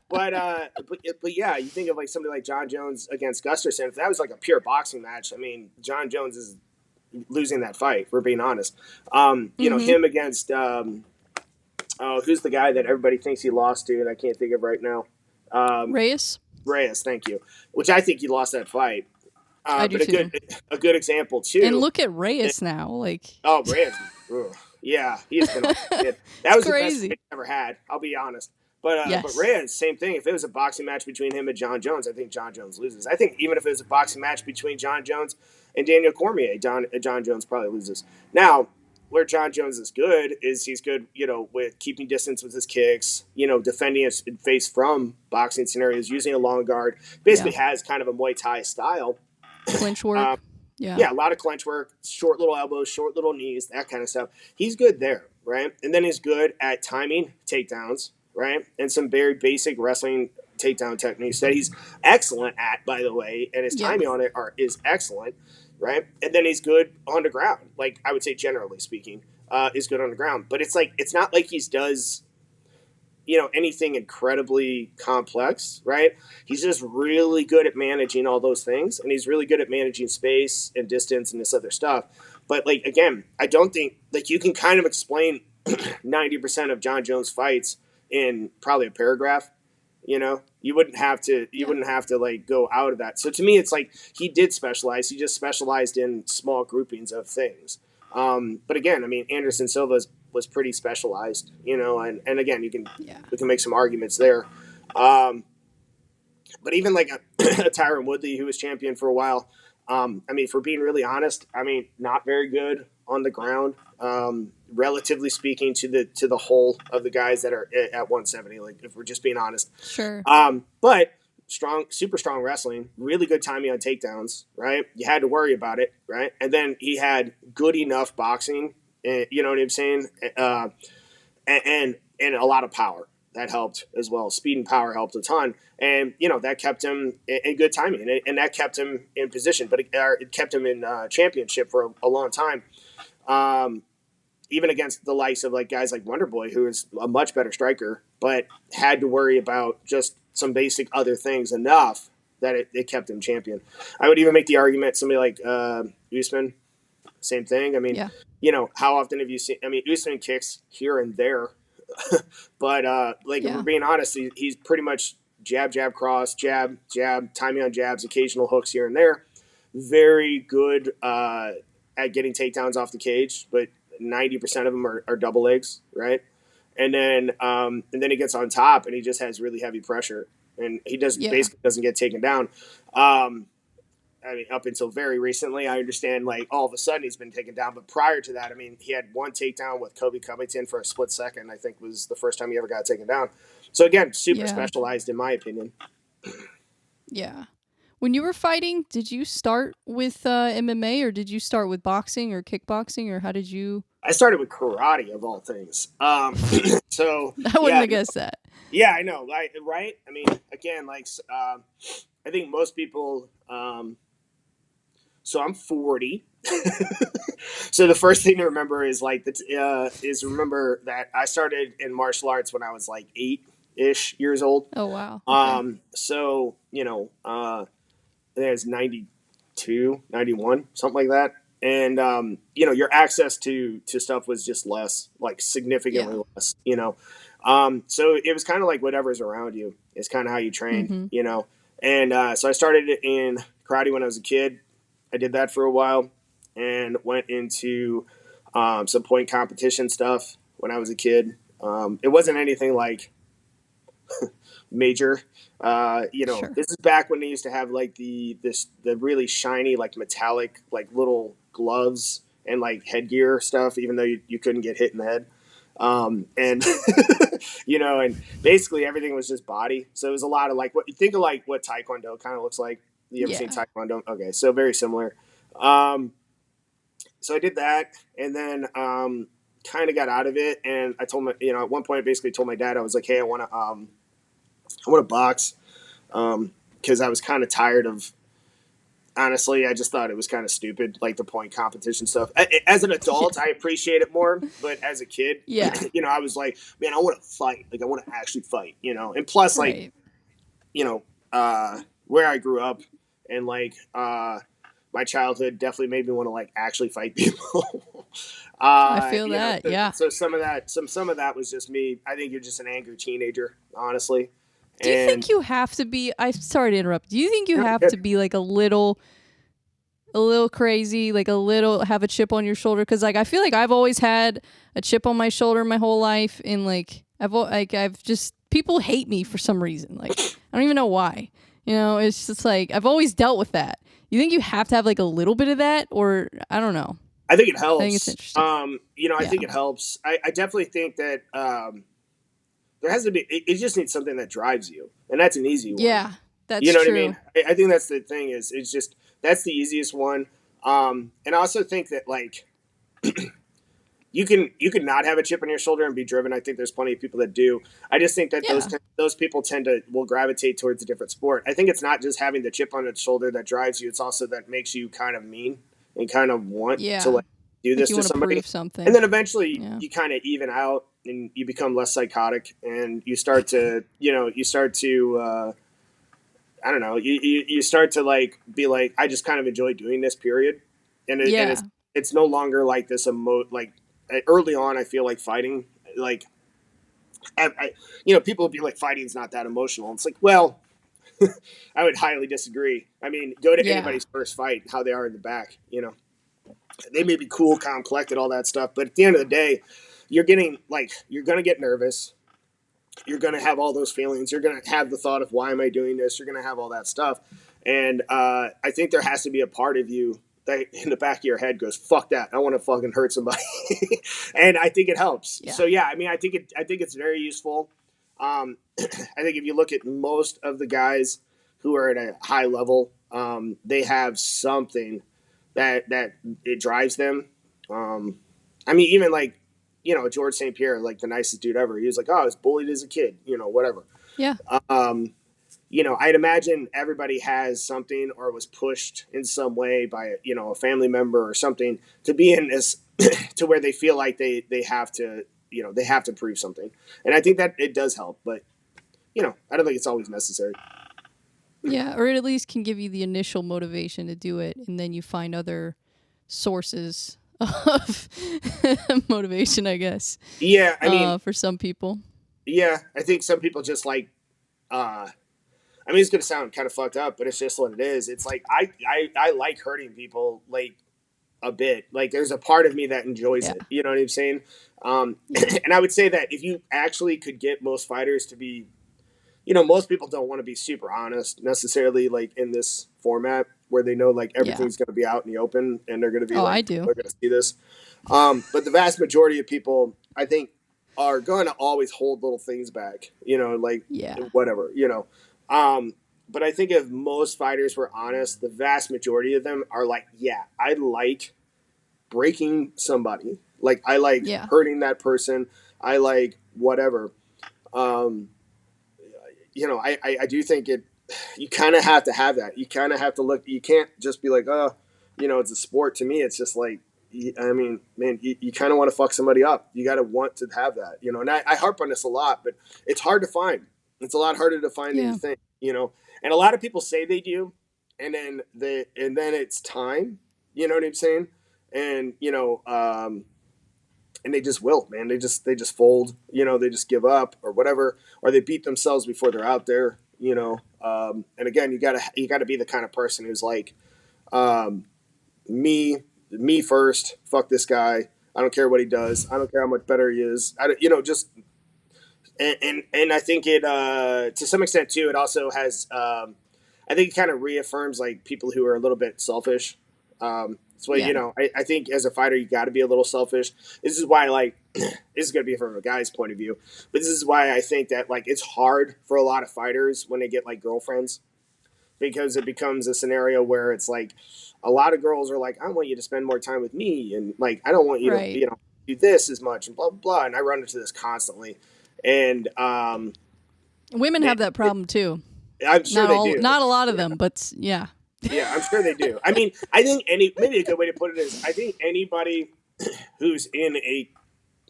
but yeah, you think of like somebody like John Jones against Gustafson. If that was like a pure boxing match, I mean, John Jones is losing that fight. We're being honest. Mm-hmm. Him against who's the guy that everybody thinks he lost to, and I can't think of right now. Um, Reyes. Reyes, thank you. Which I think he lost that fight. I do But a too. good example And too. look at Reyes now. Like Oh, Reyes, ugh. Yeah, he's been on it. That it's was the best fight crazy. I ever had. I'll be honest. But Yes. Reyes, same thing. If it was a boxing match between him and John Jones, I think John Jones loses. I think even if it was a boxing match between John Jones and Daniel Cormier, John Jones probably loses. Now, where John Jones is good is he's good, with keeping distance with his kicks, defending his face from boxing scenarios, using a long guard. Yeah. Basically, has kind of a Muay Thai style. Clinch Um, work. Yeah. yeah, a lot of clench work, short little elbows, short little knees, that kind of stuff. He's good there, right? And then he's good at timing takedowns, right? And some very basic wrestling takedown techniques that he's excellent at, by the way, and his Yeah. timing on it is excellent, right? And then he's good on the ground. Like I would say, generally speaking, is good on the ground. But it's like it's not like he does anything incredibly complex, right? He's just really good at managing all those things, and he's really good at managing space and distance and this other stuff. But like again, I don't think like you can kind of explain 90% of John Jones fights in probably a paragraph. You wouldn't have to Yeah. like go out of that. So to me, it's like he did specialize. He just specialized in small groupings of things. But again, I mean, Anderson Silva was pretty specialized, and again, Yeah. we can make some arguments there. Um, but even like a Tyron Woodley, who was champion for a while, I mean, for being really honest, I mean, not very good on the ground, relatively speaking to the whole of the guys that are at 170. Like, if we're just being honest, Sure. but strong, super strong wrestling, really good timing on takedowns. Right, you had to worry about it. Right, and then he had good enough boxing. You know what I'm saying? And a lot of power that helped as well. Speed and power helped a ton, and that kept him in good timing, and that kept him in position. But it kept him in championship for a long time, even against the likes of like guys like Wonderboy, who is a much better striker, but had to worry about just some basic other things enough that it kept him champion. I would even make the argument somebody like Usman, same thing. I mean, Yeah. how often have you seen? I mean, Usman kicks here and there, but like if we're Yeah. being honest, he's pretty much jab, jab, cross, jab, jab, timing on jabs, occasional hooks here and there. Very good at getting takedowns off the cage, but 90% of them are double legs, right? And then he gets on top and he just has really heavy pressure, and he Yeah. basically doesn't get taken down. I mean, up until very recently, I understand like all of a sudden he's been taken down. But prior to that, I mean, he had one takedown with Kobe Covington for a split second, I think was the first time he ever got taken down. So again, super Yeah. specialized in my opinion. Yeah. When you were fighting, did you start with MMA, or did you start with boxing or kickboxing, or how did you? I started with karate of all things. So I wouldn't yeah, have guessed that. yeah, I know, right? I mean, again, like I think most people. So I'm 40. So the first thing to remember is is remember that I started in martial arts when I was like 8-ish years old. Oh wow. Okay. So I think it's 92, 91, something like that. And your access to stuff was just less, like Yeah. significantly less. So it was kind of like whatever's around you is kind of how you train. Mm-hmm. And so I started in karate when I was a kid. I did that for a while and went into some point competition stuff when I was a kid. It wasn't anything like major. Sure. This is back when they used to have like the really shiny like metallic like little gloves and like headgear stuff, even though you couldn't get hit in the head. And and basically everything was just body. So it was a lot of like what you think of like what Taekwondo kind of looks like. You ever seen Yeah. Taekwondo? Okay, so very similar. Um, so I did that, and then kind of got out of it. And I told at one point, I basically told my dad, I was like, "Hey, I want to box," because I was kind of tired of. Honestly, I just thought it was kind of stupid, like the point competition stuff. As an adult, Yeah. I appreciate it more, but as a kid, Yeah. I was like, man, I want to fight. Like, I want to actually fight, And plus, like, Right. you know, where I grew up and like my childhood definitely made me want to like actually fight people. I feel that. Yeah. So some of that was just me. I think you're just an angry teenager, honestly. Do you And think you have to be? I'm sorry to interrupt. Do you think you you know, have to be like a little crazy, like a little have a chip on your shoulder? Because like I feel like I've always had a chip on my shoulder my whole life, and like I've just people hate me for some reason. Like I don't even know why. It's just like I've always dealt with that. You think you have to have like a little bit of that, or I don't know. I think it I think it's helps. interesting. I Yeah. think it helps. I definitely think that there has to be. It just needs something that drives you, and that's an easy one. Yeah. You That's know what I mean? true. I think that's the thing is it's just that's the easiest one. And I also think that like you can not have a chip on your shoulder and be driven. I think there's plenty of people that do. I just think that Yeah. those people tend to will gravitate towards a different sport. I think it's not just having the chip on its shoulder that drives you. It's also that makes you kind of mean and kind of want to Yeah. like do Like this you to want to somebody. prove And something. then eventually Yeah. you kind of even out and you become less psychotic and you start to I don't know. You start to like be like, I just kind of enjoy doing this. Period, and Yeah. it's no longer like this like early on. I feel like fighting like people would be like fighting's not that emotional. It's like well, I would highly disagree. I mean, go to Yeah. anybody's first fight, how they are in the back. They may be cool, calm, collected, all that stuff, but at the end of the day, you're gonna get nervous. You're going to have all those feelings. You're going to have the thought of why am I doing this? You're going to have all that stuff. And I think there has to be a part of you that in the back of your head goes, "Fuck that! I want to fucking hurt somebody," and I think it helps. Yeah. So yeah, I mean, I think it's very useful. I think if you look at most of the guys who are at a high level, they have something that it drives them. I mean, even like George St. Pierre, like the nicest dude ever. He was like, "Oh, I was bullied as a kid," whatever. Yeah. Um, I'd imagine everybody has something or was pushed in some way by a family member or something to be in this to where they feel like they have to they have to prove something, and I think that it does help, but I don't think it's always necessary. Yeah, or it at least can give you the initial motivation to do it, and then you find other sources of motivation, I guess, Yeah, I mean, for some people. yeah, I think some people just like. I mean, it's gonna sound kind of fucked up, but it's just what it is. It's like I like hurting people like a bit. Like there's a part of me that enjoys Yeah. it. You know what I'm saying? Yeah. And I would say that if you actually could get most fighters to be, most people don't want to be super honest necessarily, like in this format where they know like Yeah. everything's going to be out in the open and they're going to be Oh, like I people do. are going to see this. But the vast majority of people, I think, are going to always hold little things back. Like Yeah. whatever. Um, but I think if most fighters were honest, the vast majority of them are like, yeah, I like breaking somebody. Like I like Yeah. hurting that person. I like whatever. Um, I do think it. You kind of have to have that. You kind of have to look. You can't just be like, oh, it's a sport. To me, it's just like, I mean, man, you kind of want to fuck somebody up. You got to want to have that, And I harp on this a lot, but it's hard to find. It's a lot harder to find than you Yeah. think. And a lot of people say they do, and then it's time. You know what I'm saying? And and they just wilt, man. They just fold. They just give up or whatever, or they beat themselves before they're out there. And again, you gotta be the kind of person who's like, um, me me first. Fuck this guy. I don't care what he does. I don't care how much better he is. I don't, just and I think it to some extent too. It also has I think it kind of reaffirms like people who are a little bit selfish. So Yeah. I think as a fighter you got to be a little selfish. This is why like this is going to be from a guy's point of view, but this is why I think that like it's hard for a lot of fighters when they get like girlfriends because it becomes a scenario where it's like a lot of girls are like, I want you to spend more time with me, and like I don't want you to Right. do this as much and blah blah blah. And I run into this constantly, and Women it, have that problem too. I'm sure they do. Not a lot of Yeah. them, but yeah. Yeah, I'm sure they do. I mean, I think maybe a good way to put it is I think anybody who's in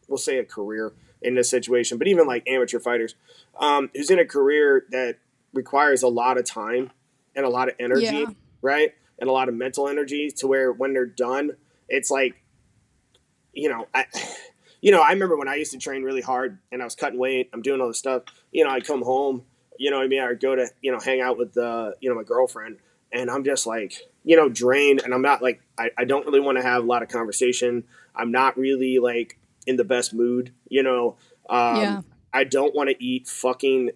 we'll say a career in this situation, but even like amateur fighters, who's in a career that requires a lot of time and a lot of energy, Yeah. right? And a lot of mental energy to where when they're done, it's like, I I remember when I used to train really hard and I was cutting weight, I'm doing all this stuff, I'd come home, what I mean? I'd go to, hang out with, my girlfriend and I'm just like, drained and I'm not like, I don't really want to have a lot of conversation. I'm not really like in the best mood, Yeah. I don't want to eat fucking,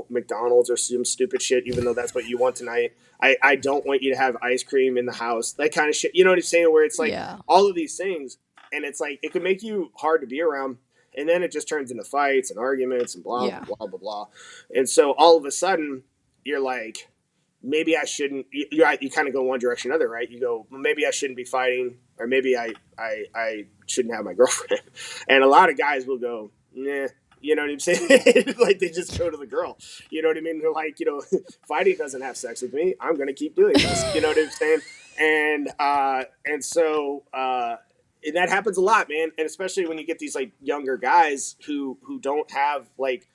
McDonald's or some stupid shit, even though that's what you want tonight. I don't want you to have ice cream in the house, that kind of shit. You know what I'm saying? Where it's like Yeah. all of these things and it's like it can make you hard to be around and then it just turns into fights and arguments and blah Yeah. blah blah blah blah and so all of a sudden you're like maybe I shouldn't you kind of go one direction or another, right? You go, well, maybe I shouldn't be fighting or maybe I shouldn't have my girlfriend. And a lot of guys will go, nah. You know what I'm saying? Like they just go to the girl. You know what I mean? They're like, fighting doesn't have sex with me. I'm gonna keep doing this. You know what I'm saying? And so and that happens a lot, man. And especially when you get these like younger guys who don't have like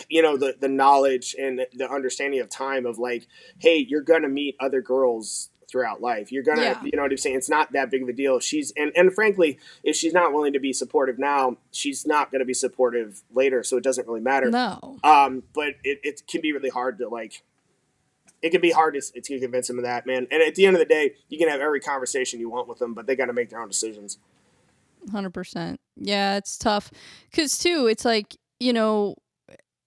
the knowledge and the understanding of time of like, hey, you're gonna meet other girls throughout life. You're gonna, Yeah. you know what I'm saying? It's not that big of a deal. She's and frankly, if she's not willing to be supportive now, she's not gonna be supportive later. So it doesn't really matter. No. But it can be really hard to like. It can be hard to convince them of that, man. And at the end of the day, you can have every conversation you want with them, but they got to make their own decisions. 100%. Yeah, it's tough cuz too it's like,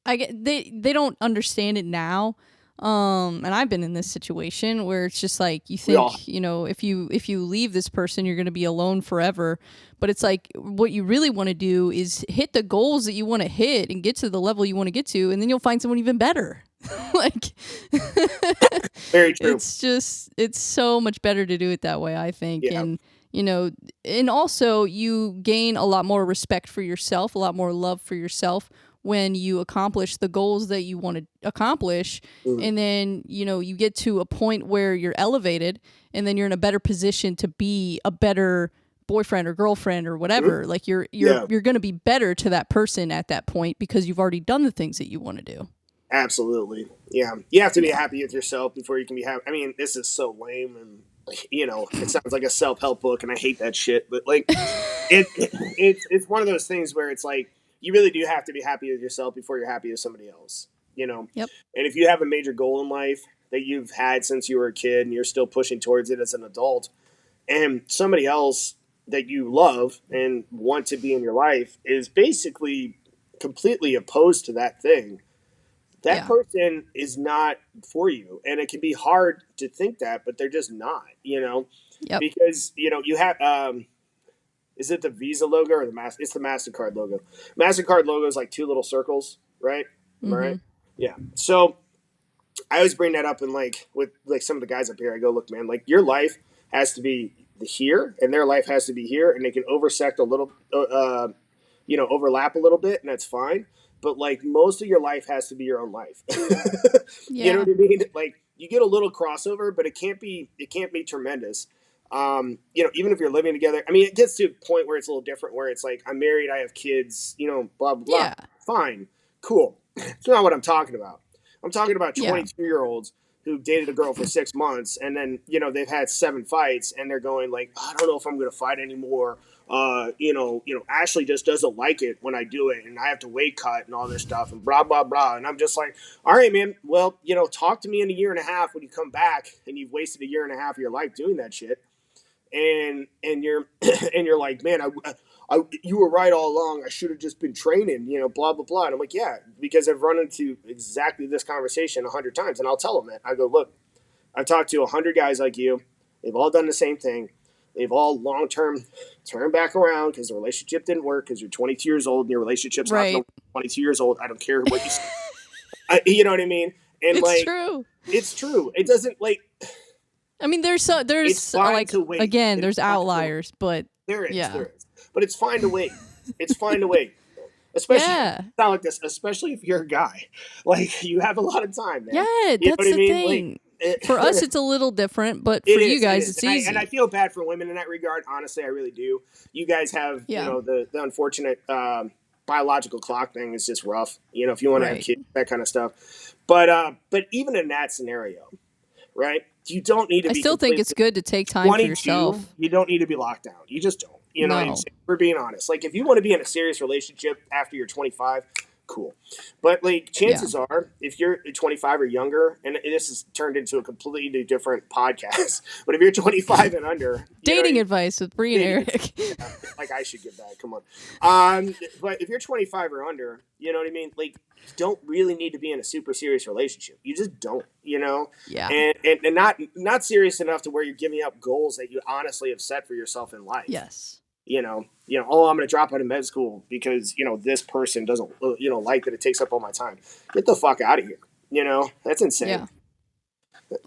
I get they don't understand it now, And I've been in this situation where it's just like you We all, think, if you leave this person, you're going to be alone forever. But it's like what you really want to do is hit the goals that you want to hit and get to the level you want to get to, and then you'll find someone even better. Like very true. it's so much better to do it that way, I think. Yeah. And and also you gain a lot more respect for yourself, a lot more love for yourself when you accomplish the goals that you want to accomplish. Mm. And then you get to a point where you're elevated, and then you're in a better position to be a better boyfriend or girlfriend or Mm. whatever. Like you're Yeah, going to be better to that person at that point because you've already done the things that you want to do. absolutely. Yeah. You have to be Yeah. happy with yourself before you can be happy. I mean, this is so lame and, it sounds like a self-help book and I hate that shit, but like it's one of those things where it's like you really do have to be happy with yourself before you're happy with somebody else, Yep. And if you have a major goal in life that you've had since you were a kid and you're still pushing towards it as an adult, and somebody else that you love and want to be in your life is basically completely opposed to that thing, that Yeah. person is not for you. And it can be hard to think that, but they're just not, Yep. because, you have, is it the Visa logo or it's the MasterCard logo. MasterCard logo is like two little circles, right? Am I right? Mhm. Yeah. So I always bring that up and like with like some of the guys up here, I go, look, man, like your life has to be here and their life has to be here, and they can oversect a little, overlap a little bit, and that's fine. But like most of your life has to be your own life. You know Yeah. what I mean? Like you get a little crossover, but it can't be tremendous. Even if you're living together, I mean, it gets to a point where it's a little different, where it's like I'm married, I have kids, blah blah blah. Yeah. Fine, cool. It's not what I'm talking about. I'm talking about Yeah. 22-year-olds who dated a girl for 6 months, and then they've had 7 fights, and they're going like, I don't know if I'm going to fight anymore. Ashley just doesn't like it when I do it, and I have to weight cut and all this stuff, and blah blah blah. And I'm just like, all right, man. Well, talk to me in a year and a half when you come back, and you've wasted a year and a half of your life doing that shit, and you're and you're like, man, you were right all along. I should have just been training, blah blah blah. And I'm like, yeah, because I've run into exactly this conversation 100 times, and I'll tell them that. I go, look, I've talked to 100 guys like you. They've all done the same thing. They've all long term turned back around because the relationship didn't work because you're 22 years old and your relationship's not going Right. to work 22 years old. I don't care what you say. You know what I mean? And It's like, true. it's true. It doesn't like, I mean, it's there's fine like to wait. again, It's there's fine to wait. outliers, but There is, yeah. there is. But it's fine to wait. It's fine to wait. Especially Yeah. not like this, especially if you're a guy. Like you have a lot of time, man. Yeah, You know what that's I the mean? Like thing. For us it's a little different, but it for you is, it guys is. it's And I easy. feel bad for women in that regard. Honestly, I really do. You guys have, Yeah. the unfortunate biological clock thing is just rough. If you want to have Right. kids, that kind of stuff. But even in that scenario, right? You don't need to I be still think completely it's good to take time for 22. yourself. You don't need to be locked down. You just don't. You know what I'm No. saying? We're being honest. Like if you want to be in a serious relationship after you're 25, cool. But like Yeah. chances are, if you're 25 or younger, and this has turned into a completely different podcast, but if you're 25 and under, you know what I Dating mean? advice with Bree and Dating advice. Eric. Yeah, like I should give that. Come on. But if you're 25 or under, you know what I mean? Like, you don't really need to be in a super serious relationship. You just don't, Yeah. and not serious enough to where you're giving up goals that you honestly have set for yourself in life. Yes. Oh, I'm going to drop out of med school because this person doesn't, like that it takes up all my time. Get the fuck out of here. That's insane. Yeah.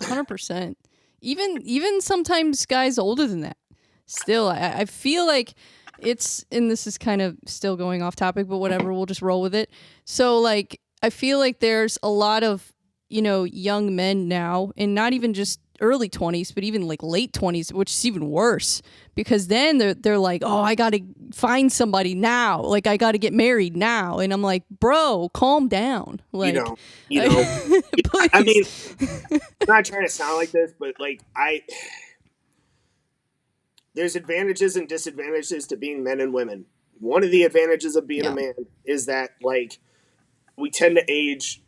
100%. Even sometimes guys older than that. Still, I feel like it's, and this is kind of still going off topic, but whatever, we'll just roll with it. So like I feel like there's a lot of, young men now, and not even just early 20s, but even like late 20s, which is even worse, because then they're like, "Oh, I got to find somebody now. Like I got to get married now." And I'm like, "Bro, calm down." You Like know, you know, I mean, please. I'm not trying to sound like this, but like there's advantages and disadvantages to being men and women. One of the advantages of being a Yeah. man is that like we tend to age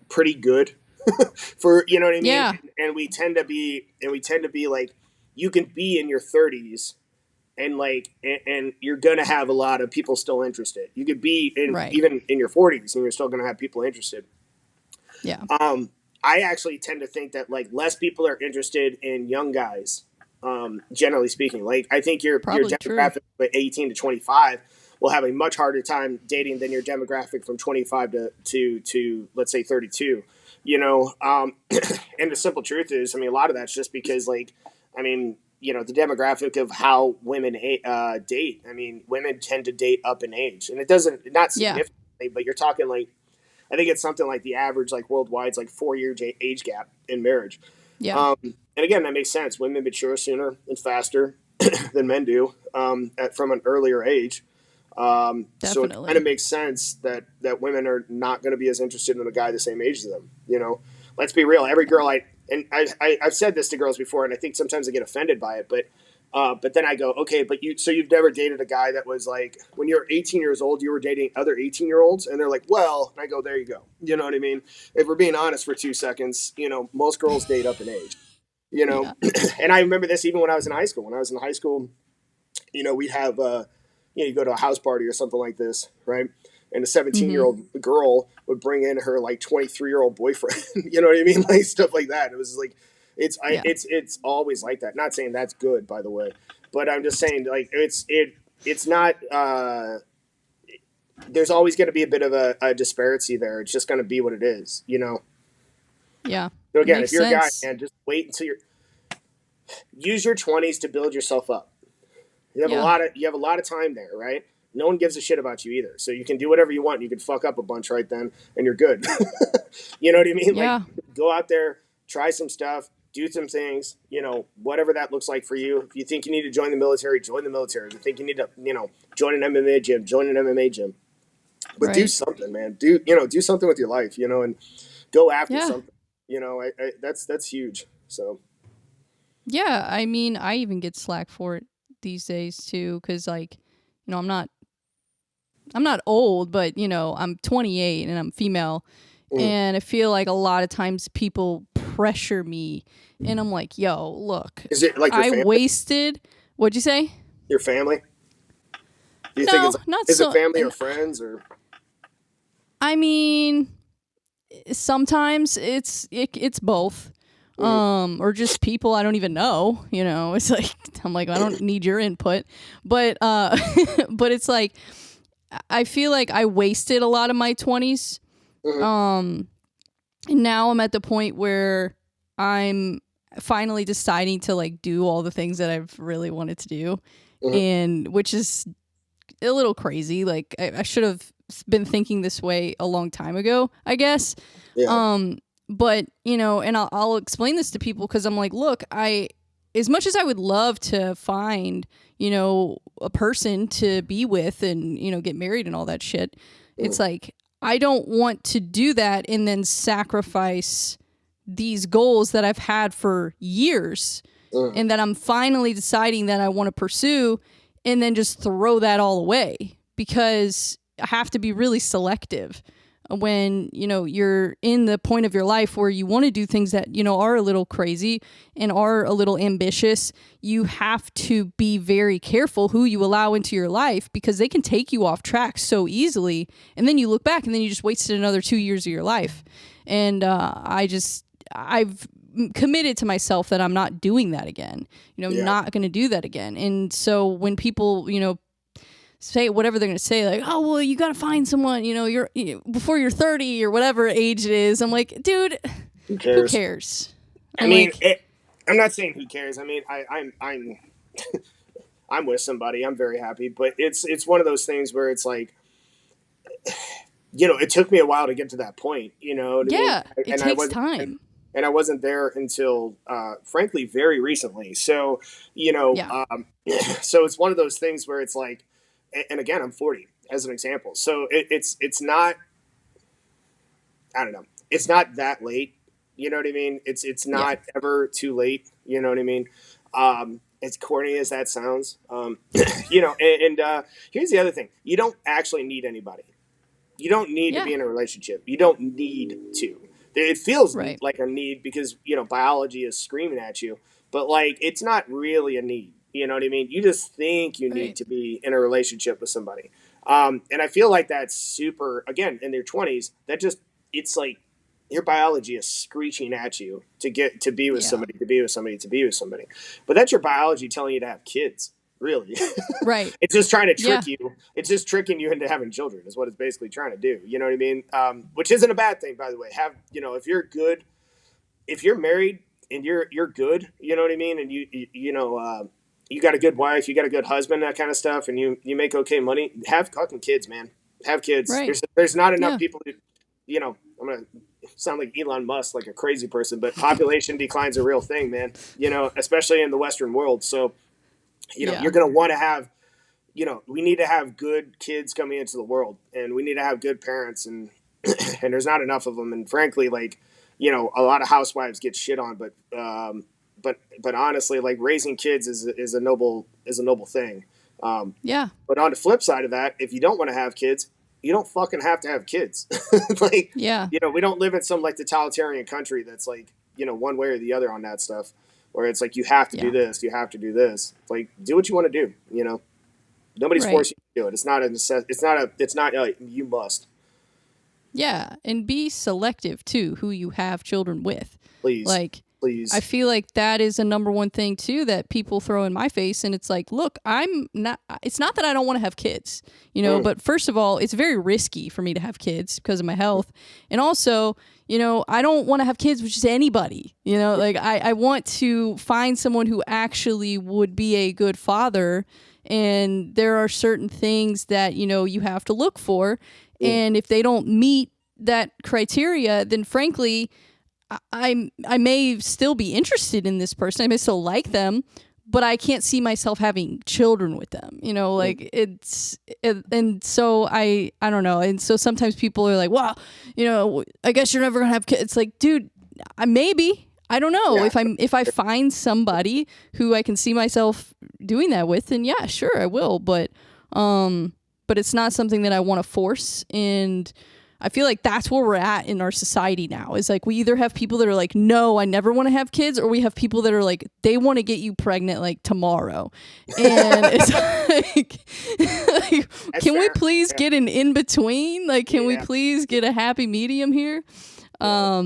pretty good for what I mean, Yeah. and we tend to be like you can be in your 30s and like and you're gonna have a lot of people still interested. You could be Right. even in your 40s and you're still gonna have people interested. Yeah. I actually tend to think that like less people are interested in young guys, generally speaking. Like I think your Probably true. demographic of 18 to 25 will have a much harder time dating than your demographic from 25 to let's say 32. You know, and the simple truth is, I mean, a lot of that's just because like, I mean, you know, the demographic of how women date. I mean, women tend to date up in age, and it doesn't not Yeah. significantly, but you're talking like I think it's something like the average, like worldwide, is like 4 year age gap in marriage. Yeah. And again, that makes sense. Women mature sooner and faster than men do from an earlier age. So it kind of Definitely. makes sense that women are not going to be as interested in a guy the same age as them. You know, let's be real. Every girl I've said this to girls before, and I think sometimes they get offended by it, but then I go, okay, but you've never dated a guy that was like when you're 18 years old, you were dating other 18-year-olds, and they're like, well, and I go, there you go. You know what I mean? If we're being honest for 2 seconds, you know, most girls date up in age. You know, Yeah. and I remember this even when I was in high school. When I was in high school, you know, we'd have, you know, you go to a house party or something like this, right? And a 17 year Mhm. old girl would bring in her like 23-year-old boyfriend. You know what I mean? Like stuff like that. It was like, Yeah. it's always like that. Not saying that's good, by the way, but I'm just saying like it's not. There's always going to be a bit of a disparity there. It's just going to be what it is, you know. Yeah. So It again, makes if you're a guy, sense. man, just wait until you're use your 20s to build yourself up. Yeah. You have a lot of time there, right? No one gives a shit about you either. So you can do whatever you want. You can fuck up a bunch right then and you're good. You know what I mean? Like Yeah. go out there, try some stuff, do some things, you know, whatever that looks like for you. If you think you need to join the military, join the military. If you think you need to, you know, join an MMA gym, join an MMA gym. But do Right. something, man. Do something with your life, you know, and go after Yeah. something. You know, that's huge. So Yeah. I mean, I even get slack for it these days too, because like, I'm not old, but I'm 28 and I'm female, mm. and I feel like a lot of times people pressure me, and I'm like, yo, look, Is it like your I family? wasted. What'd you say? Your family? Do you think No, it's not is it so. family or friends or I mean, sometimes it's both, mm, or just people I don't even know. It's like I'm like, I don't need your input, but but it's like I feel like I wasted a lot of my 20s. mm-hmm, And now I'm at the point where I'm finally deciding to like do all the things that I've really wanted to do, mm-hmm, and which is a little crazy. Like I should have been thinking this way a long time ago, I guess. yeah, But and I'll explain this to people because I'm like, look, as much as I would love to find a person to be with and get married and all that shit, mm, it's like I don't want to do that and then sacrifice these goals that I've had for years mm, and that I'm finally deciding that I want to pursue, and then just throw that all away because I have to be really selective when you're in the point of your life where you want to do things that are a little crazy and are a little ambitious. You have to be very careful who you allow into your life because they can take you off track so easily, and then you look back and then you just wasted another 2 years of your life. And I've committed to myself that I'm not doing that again. yeah, Not going to do that again. And so when people say whatever they're going to say, like, oh, well, you got to find someone, before you're 30 or whatever age it is. I'm like, dude, who who cares? cares? I I'm mean, like, I'm not saying who cares. I mean, I'm with somebody. I'm very happy, but it's one of those things where it's like, you know, it took me a while to get to that point. You know what I mean? yeah, it And I takes wasn't. time. And I wasn't there until, frankly, very recently. So, you know, Yeah. so it's one of those things where it's like, and again, I'm 40 as an example. So it's not, I don't know, it's not that late. You know what I mean? It's Yeah. not ever too late. You know what I mean? As corny as that sounds, you know, and here's the other thing: you don't actually need anybody. You don't need to Yeah. be in a relationship. You don't need to. It feels Right. like a need because, you know, biology is screaming at you, but like it's not really a need. You know what I mean? You just think you need Right. to be in a relationship with somebody. And I feel like that's super, again, in their 20s, that just, it's like your biology is screeching at you to get to be with Yeah. somebody, to be with somebody, to be with somebody. But that's your biology telling you to have kids. Really, Right. it's just trying to Yeah. trick you. It's just tricking you into having children. Is what it's basically trying to do. You know what I mean? Which isn't a bad thing, by the way. Have if you're good, if you're married and you're good, you know what I mean, and you got a good wife, you got a good husband, that kind of stuff, and you make okay money. Have fucking kids, man. Have kids. Right. There's not enough Yeah. people who, I'm gonna sound like Elon Musk, like a crazy person, but population decline's a real thing, man. Especially in the Western world. So Yeah. you're gonna want to have we need to have good kids coming into the world, and we need to have good parents, and and there's not enough of them. And frankly, like, a lot of housewives get shit on, but honestly, like, raising kids is a noble thing. Um, Yeah. but on the flip side of that, if you don't want to have kids, you don't fucking have to have kids. Like, Yeah. we don't live in some like totalitarian country that's like, one way or the other on that stuff, where it's like you have to do Yeah. this, you have to do this. Like, do what you want to do. Nobody's Right. forcing you to do it. It's not a it's not you must. Yeah. And be selective too who you have children with. Please, Like, I please. feel like that is a number one thing too that people throw in my face. And it's like, look, it's not that I don't want to have kids, Mm, but first of all, it's very risky for me to have kids because of my health. And also, I don't want to have kids with just anybody, like I want to find someone who actually would be a good father. And there are certain things that, you have to look for. mm. And if they don't meet that criteria, then frankly, I may still be interested in this person. I may still like them, but I can't see myself having children with them. Like and so I don't know. And so sometimes people are like, "Wow, I guess you're never gonna have kids." It's like, dude, maybe. I don't know. Yeah, If I find somebody who I can see myself doing that with, then yeah, sure, I will. But it's not something that I want to force. And I feel like that's where we're at in our society now. Is like we either have people that are like, no, I never want to have kids, or we have people that are like, they want to get you pregnant like tomorrow. And it's like, that's can we fair. please Yeah, get an in between? Like, can we yeah, please get a happy medium here? yeah.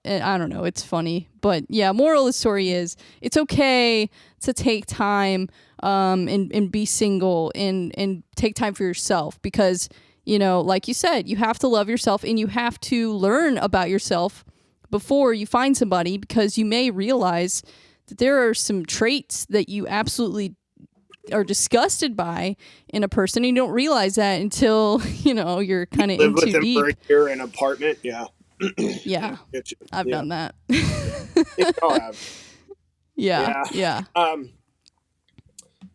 And I don't know. It's funny, but yeah. Moral of the story is it's okay to take time, and be single and take time for yourself because like you said, you have to love yourself and you have to learn about yourself before you find somebody because you may realize that there are some traits that you absolutely are disgusted by in a person and you don't realize that until you're kind of Live in with too him for a deep. year in an apartment. Yeah, yeah, Yeah, get you. I've Yeah, done that. I think we all have. Yeah, Yeah. yeah, Um,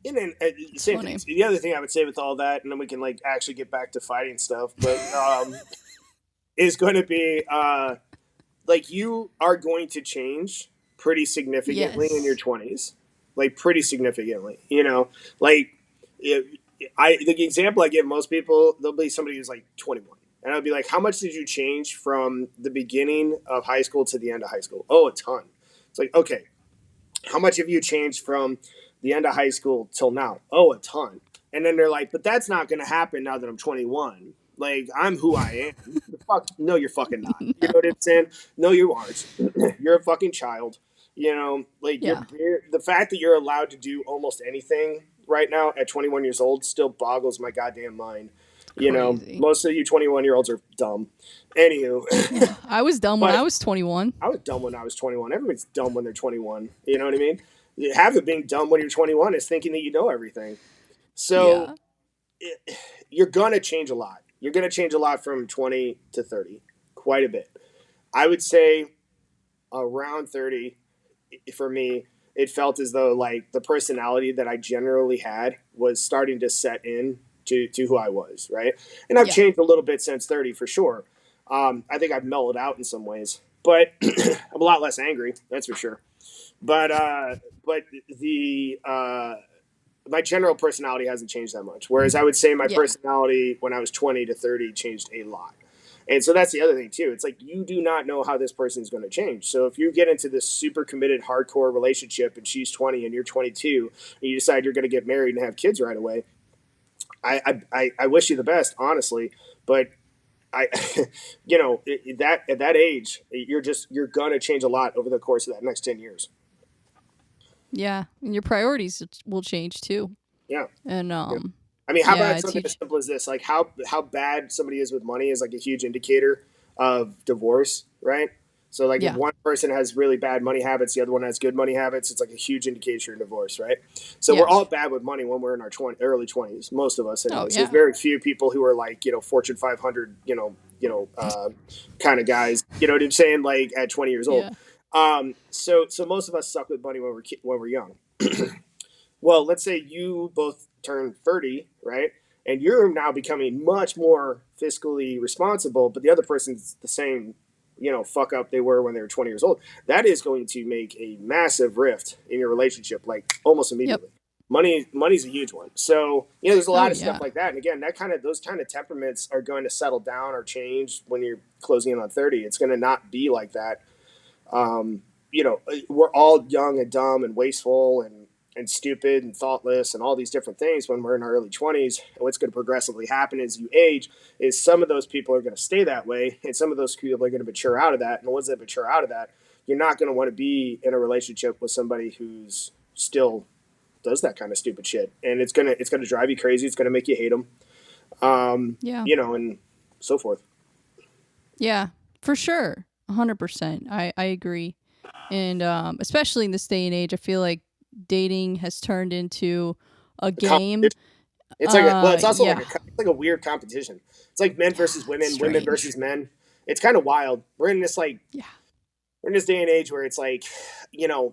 and then it's same thing. funny. The other thing I would say with all that, and then we can like actually get back to fighting stuff, but is going to be like you are going to change pretty significantly in your Yes. 20s, like pretty significantly, like if, the example I give most people, there'll be somebody who's like 21 and I'll be like, how much did you change from the beginning of high school to the end of high school? Oh, a ton. It's like, okay, how much have you changed from the end of high school till now? Oh, a ton. And then they're like, but that's not going to happen now that I'm 21. Like, I'm who I am. The fuck? No, you're fucking not. You know what I'm saying? No, you aren't. You're a fucking child. Like Yeah, the fact that you're allowed to do almost anything right now at 21 years old still boggles my goddamn mind. crazy. Most of you 21-year-olds are dumb. Anywho, Yeah, I was dumb when I but was 21. I was dumb when I was 21. Everybody's dumb when they're 21. You know what I mean? Half of being dumb when you're 21 is thinking that you know everything. So Yeah, you're going to change a lot. You're going to change a lot from 20 to 30, quite a bit. I would say around 30, for me, it felt as though like the personality that I generally had was starting to set in to who I was, right? And I've yeah, changed a little bit since 30 for sure. I think I've mellowed out in some ways, but I'm a lot less angry, that's for sure. But the my general personality hasn't changed that much. Whereas I would say my yeah, personality when I was 20 to 30 changed a lot. And so that's the other thing too. It's like you do not know how this person is going to change. So if you get into this super committed, hardcore relationship, and she's 20 and you're 22, and you decide you're going to get married and have kids right away, I wish you the best, honestly. But I, that at that age, you're gonna change a lot over the course of that next 10 years. Yeah, and your priorities will change too. Yeah. And Yeah. I mean, how yeah, about it's something as huge. simple as this? Like how bad somebody is with money is like a huge indicator of divorce, right? So like if Yeah. one person has really bad money habits, the other one has good money habits, it's like a huge indication of divorce, right? So we're Yeah. all bad with money when we're in our early 20s, most of us Oh anyways. There's yeah. very few people who are like, Fortune 500, kind of guys, you know what I'm saying? Like at 20 years old. Yeah. So most of us suck with money when we're young. Well, let's say you both turn 30, right? And you're now becoming much more fiscally responsible, but the other person's the same, fuck up they were when they were 20 years old. That is going to make a massive rift in your relationship, like almost Yep. immediately. Money's a huge one. So, there's a Oh lot of stuff yeah. like that. And again, those kind of temperaments are going to settle down or change when you're closing in on 30. It's going to not be like that. um, we're all young and dumb and wasteful and stupid and thoughtless and all these different things when we're in our early 20s. And what's going to progressively happen as you age is some of those people are going to stay that way, and some of those people are going to mature out of that. And the ones that mature out of that, you're not going to want to be in a relationship with somebody who's still does that kind of stupid shit. And it's gonna drive you crazy. It's gonna make you hate them. Yeah. And so forth. Yeah. For sure. 100%. I agree. And especially in this day and age, I feel like dating has turned into a The game. competition. It's also Yeah. it's like a weird competition. It's like men Yeah. versus It's women, women strange. versus men. It's kind of wild. Yeah. We're in this day and age where it's like,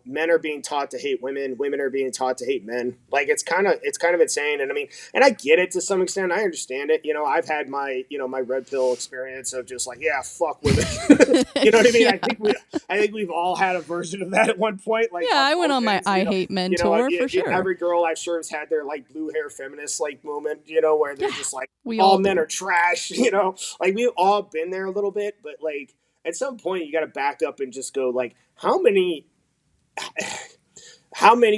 men are being taught to hate women, women are being taught to hate men. Like it's kind of insane. And I mean, and I get it to some extent. I understand it. I've had my red pill experience of just like, yeah, fuck women. You know what I mean? Yeah. I think we've all had a version of that at one point, like Yeah. on I went both on my ends. I hate men tour for sure. Every girl I've sure has had their like blue hair feminist like moment, where they're Yeah. just like We all all men do. are trash. Like we've all been there a little bit, but like at some point you got to back up and just go like, how many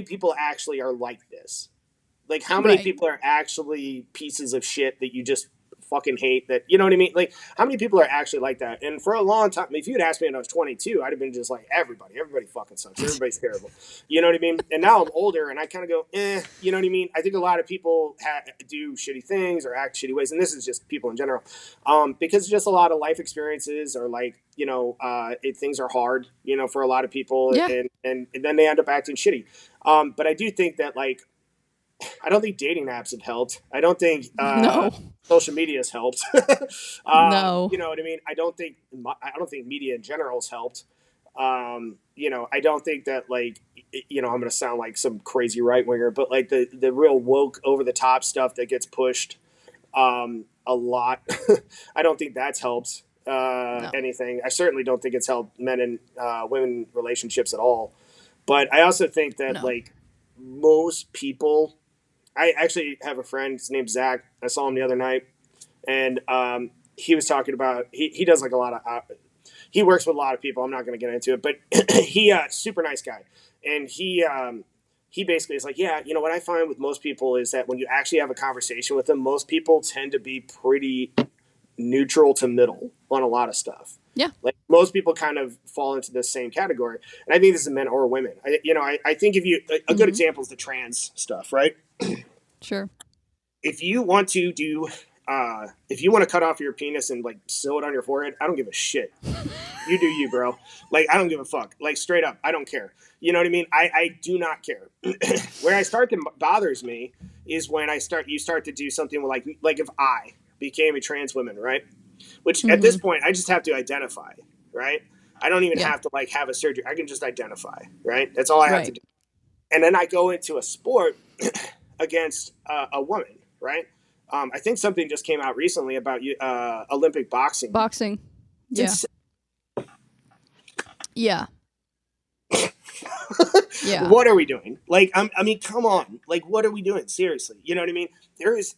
people actually are like this? Like how many Right. people are actually pieces of shit that you just fucking hate, that you know what I mean? Like how many people are actually like that? And for a long time, if you'd asked me when I was 22, I'd have been just like, everybody fucking sucks, everybody's terrible. You know what I mean? And now I'm older and I kind of go, you know what I mean? I think a lot of people do shitty things or act shitty ways, and this is just people in general, because just a lot of life experiences or like, things are hard, for a lot of people, Yeah. and then they end up acting shitty. But I do think that like I don't think dating apps have helped. I don't think No. social media has helped. No. You know what I mean? I don't think media in general has helped. I don't think that like I'm going to sound like some crazy right winger, but like the real woke over the top stuff that gets pushed a lot. I don't think that's helped No. anything. I certainly don't think it's helped men and women relationships at all. But I also think that No. like most people, I actually have a friend. His name's Zach. I saw him the other night, and he was talking about he does like a lot of he works with a lot of people. I'm not going to get into it, but he super nice guy, and he basically is like, yeah, what I find with most people is that when you actually have a conversation with them, most people tend to be pretty neutral to middle on a lot of stuff. Yeah. Like most people kind of fall into the same category, and I think this is men or women. I think if you a good Mhm. example is the trans stuff, right? Sure. If you want to do if you want to cut off your penis and like sew it on your forehead, I don't give a shit. You do you, bro. Like I don't give a fuck. Like straight up, I don't care. You know what I mean? I do not care. Where I start to bothers me is when you start to do something with like if I became a trans woman, right? Which at this Mhm. point I just have to identify, right? I don't even Yeah. have to like have a surgery. I can just identify, right? That's all I have to Right. do. And then I go into a sport against a woman, right? I think something just came out recently about Olympic boxing. Boxing. Yeah. It's Yeah. Yeah. what are we doing? Like, I mean, come on. Like, what are we doing? Seriously, you know what I mean? There is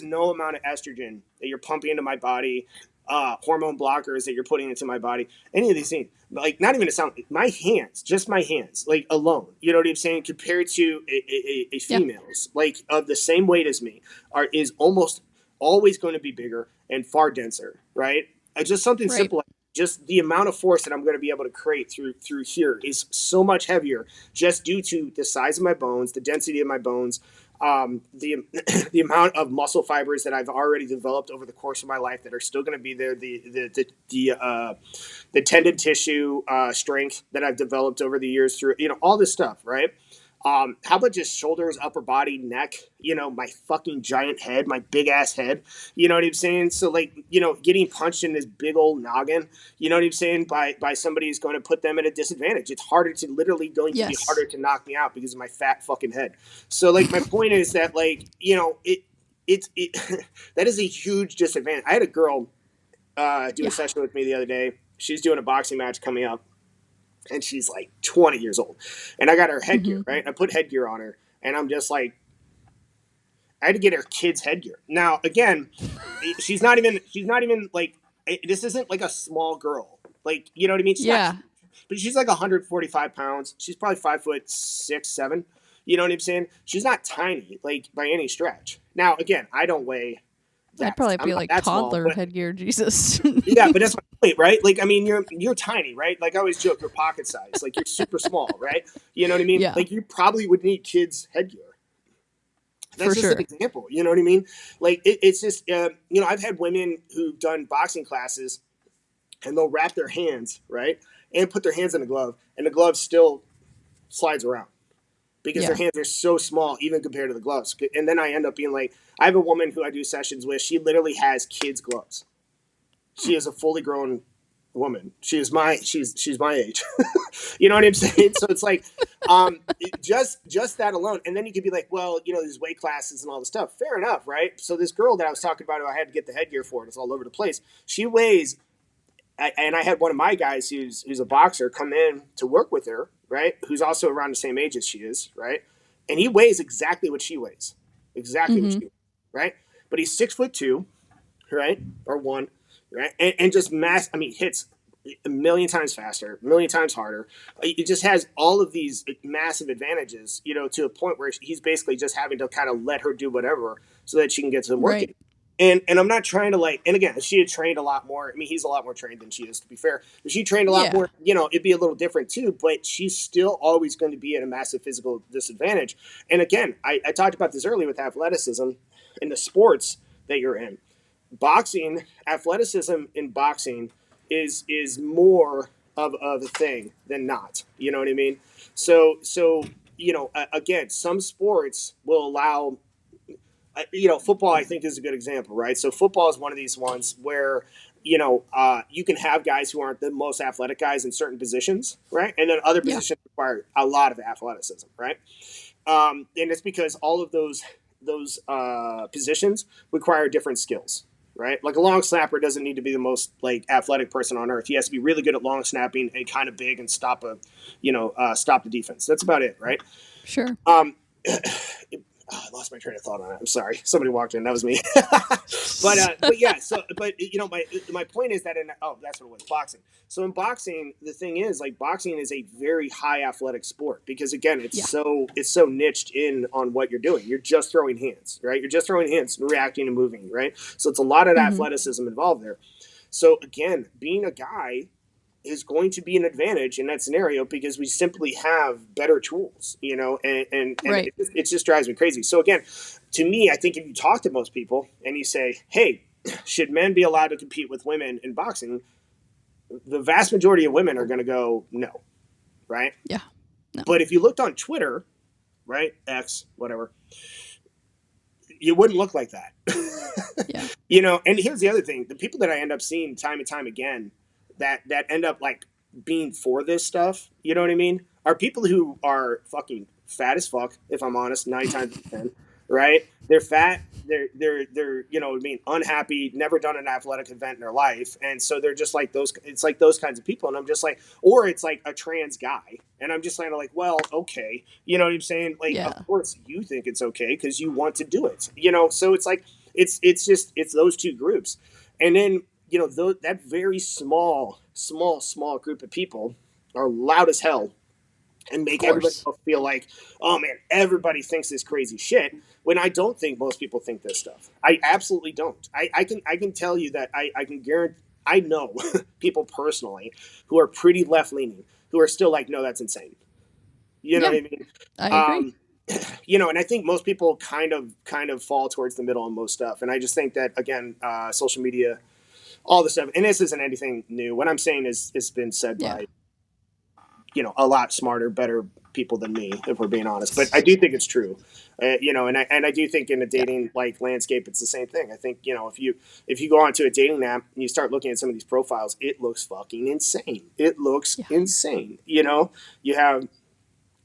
no amount of estrogen that you're pumping into my body, hormone blockers that you're putting into my body, any of these things. Like, not even a sound. My hands, just my hands, like alone. You know what I'm saying? Compared to a Yeah. female's, like of the same weight as me, is almost always going to be bigger and far denser, right? Just something Right. simple, like just the amount of force that I'm going to be able to create through here is so much heavier, just due to the size of my bones, the density of my bones, the the amount of muscle fibers that I've already developed over the course of my life that are still going to be there, the tendon tissue strength that I've developed over the years through, all this stuff, right? How about just shoulders, upper body, neck, my fucking giant head, my big ass head, you know what I'm saying? So like, getting punched in this big old noggin, you know what I'm saying? By somebody who's going to put them at a disadvantage. It's literally going to be Yes. harder to knock me out because of my fat fucking head. So like, my point is that like, it that is a huge disadvantage. I had a girl do a Yeah. session with me the other day. She's doing a boxing match coming up, and she's like 20 years old. And I got her headgear, Mm-hmm. right? I put headgear on her, and I'm just like, I had to get her kids headgear. Now, again, she's not even like, this isn't like a small girl. Like, you know what I mean? She's not, Yeah. but she's like 145 pounds. She's probably 5'6", 7. You know what I'm saying? She's not tiny, like by any stretch. Now, again, I don't weigh I'd that. probably I'm be not like that small, toddler but headgear. Jesus. yeah, but that's my point, right? Like, I mean, you're tiny, right? Like I always joke, you're pocket size. Like you're super small, right? You know what I mean? Yeah. Like you probably would need kids headgear. For That's just an sure. example. You know what I mean? Like it's just, I've had women who've done boxing classes, and they'll wrap their hands, right, and put their hands in the glove, and the glove still slides around because their Yeah. hands are so small, even compared to the gloves. And then I end up being like, I have a woman who I do sessions with. She literally has kids' gloves. She is a fully grown woman. She's my age. You know what I'm saying? So it's like, just that alone, and then you could be like, well, these weight classes and all this stuff. Fair enough, right? So this girl that I was talking about, who I had to get the headgear for, and it's all over the place. She weighs, and I had one of my guys who's a boxer come in to work with her, right? Who's also around the same age as she is, right? And he weighs exactly what she weighs, exactly what Mm-hmm. she weighs, right? But he's 6'2", right, or one, right, and just mass. I mean, hits a million times faster, a million times harder. It just has all of these massive advantages, to a point where he's basically just having to kind of let her do whatever so that she can get to the work Right. in. And I'm not trying to like. And again, if she had trained a lot more. I mean, he's a lot more trained than she is, to be fair. If she trained a lot Yeah. more, it'd be a little different too. But she's still always going to be at a massive physical disadvantage. And again, I talked about this earlier with athleticism in the sports that you're in. Boxing, athleticism in boxing is more of a thing than not. You know what I mean? So again, some sports will allow. Football I think is a good example, right? So football is one of these ones where you can have guys who aren't the most athletic guys in certain positions, right? And then other Yeah. positions require a lot of athleticism, right? And it's because all of those positions require different skills, right? Like a long snapper doesn't need to be the most like athletic person on earth. He has to be really good at long snapping and kind of big and stop the defense. That's about it, right? Sure. Um, I lost my train of thought on it. I'm sorry. Somebody walked in. That was me. But yeah. So, but my point is that that's what it was, boxing. So in boxing, the thing is, like, boxing is a very high athletic sport because again, it's Yeah. so niched in on what you're doing. You're just throwing hands, right? You're just throwing hands, reacting and moving, right? So it's a lot of Mm-hmm. athleticism involved there. So again, being a guy is going to be an advantage in that scenario because we simply have better tools, and Right. it just drives me crazy. So again, to me, I think if you talk to most people and you say, hey, should men be allowed to compete with women in boxing? The vast majority of women are going to go no, right? Yeah. No. But if you looked on Twitter, right, X, whatever, you wouldn't look like that. Yeah. And here's the other thing: the people that I end up seeing time and time again that end up like being for this stuff, you know what I mean, are people who are fucking fat as fuck. If I'm honest, 9 times out of 10, right? They're fat. They're what I mean, unhappy, never done an athletic event in their life, and so they're just like those. It's like those kinds of people, and I'm just like, or it's like a trans guy, and I'm just kind of like, well, okay, you know what I'm saying? Like, of Yeah. course you think it's okay because you want to do it. So it's like it's those two groups, and then that very small group of people are loud as hell and Of make everybody course. else feel like, oh man, everybody thinks this crazy shit. When I don't think most people think this stuff. I absolutely don't. I can tell you that I can guarantee I know people personally who are pretty left leaning who are still like, no, that's insane. You know what Yeah, I mean? I agree. Um, and I think most people kind of fall towards the middle on most stuff. And I just think that again, social media, all the stuff, and this isn't anything new. What I'm saying is it's been said Yeah. by a lot smarter, better people than me, if we're being honest. But I do think it's true, and I do think in a Yeah. dating like landscape, it's the same thing. I think if you go onto a dating app and you start looking at some of these profiles, it looks fucking insane. It looks Yeah. insane. You have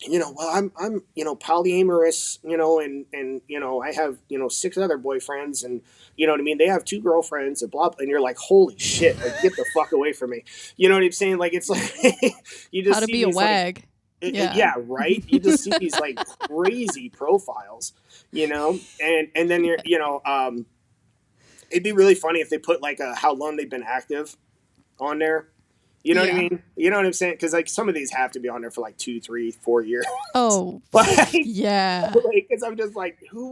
well, I'm polyamorous, and I have six other boyfriends, and you know what I mean. They have two girlfriends and blah, blah, and you're like, holy shit, like get the fuck away from me. You know what I'm saying? Like it's like you How just to see be a these like wag. Yeah. yeah, right. You just see these like crazy profiles, and then it'd be really funny if they put like how long they've been active on there. You know what I Yeah. mean? You know what I'm saying? Because like some of these have to be on there for like 2, 3, 4 years. Oh, like, yeah. because I'm just like, who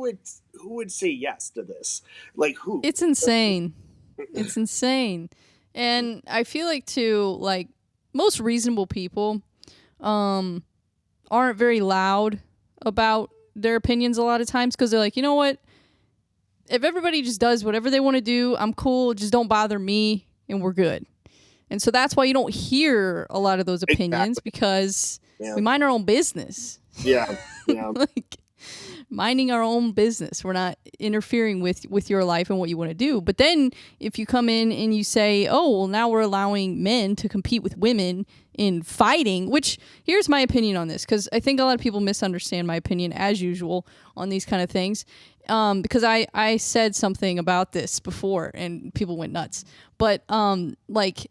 would say yes to this? Like who? It's insane. It's insane. And I feel like too, like most reasonable people um aren't very loud about their opinions a lot of times because they're like, you know what? If everybody just does whatever they want to do, I'm cool. Just don't bother me and we're good. And so that's why you don't hear a lot of those opinions Exactly. because Yeah. we mind our own business. Yeah. Yeah. Like minding our own business. We're not interfering with your life and what you want to do. But then if you come in and you say, "Oh, well now we're allowing men to compete with women in fighting," which here's my opinion on this cuz I think a lot of people misunderstand my opinion as usual on these kind of things. Because I said something about this before and people went nuts. But like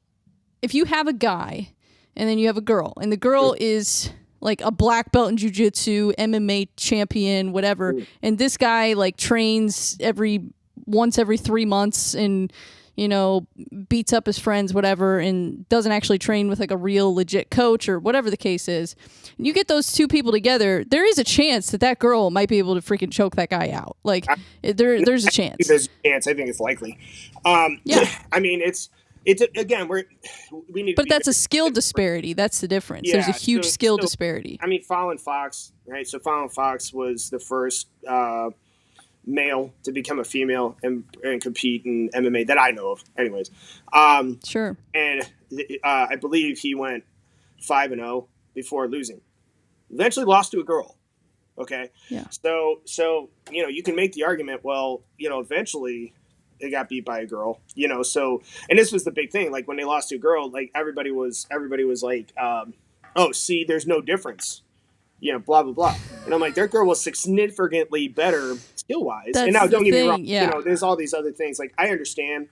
if you have a guy and then you have a girl and the girl is like a black belt in jiu-jitsu, MMA champion, whatever, and this guy like trains once every 3 months and beats up his friends, whatever, and doesn't actually train with like a real legit coach or whatever the case is. And you get those two people together, there is a chance that that girl might be able to freaking choke that guy out. Like I, there's a I think chance. there's a chance. I think it's likely. Yeah. I mean, it's again, we need to But be that's a very skill disparity. That's the difference. There's a yeah. huge skill disparity. I mean, Fallon Fox, right? So Fallon Fox was the first male to become a female and compete in MMA that I know of, anyways. Um, Sure. and I believe he went 5-0 before losing. Eventually lost to a girl. Okay, Yeah. so you can make the argument. Well, eventually they got beat by a girl. So and this was the big thing. Like when they lost to a girl, like everybody was like, oh, see, there's no difference. Blah blah blah. And I'm like, their girl was significantly better skill wise. And That's now, the don't get me wrong. thing. Yeah. There's all these other things. Like I understand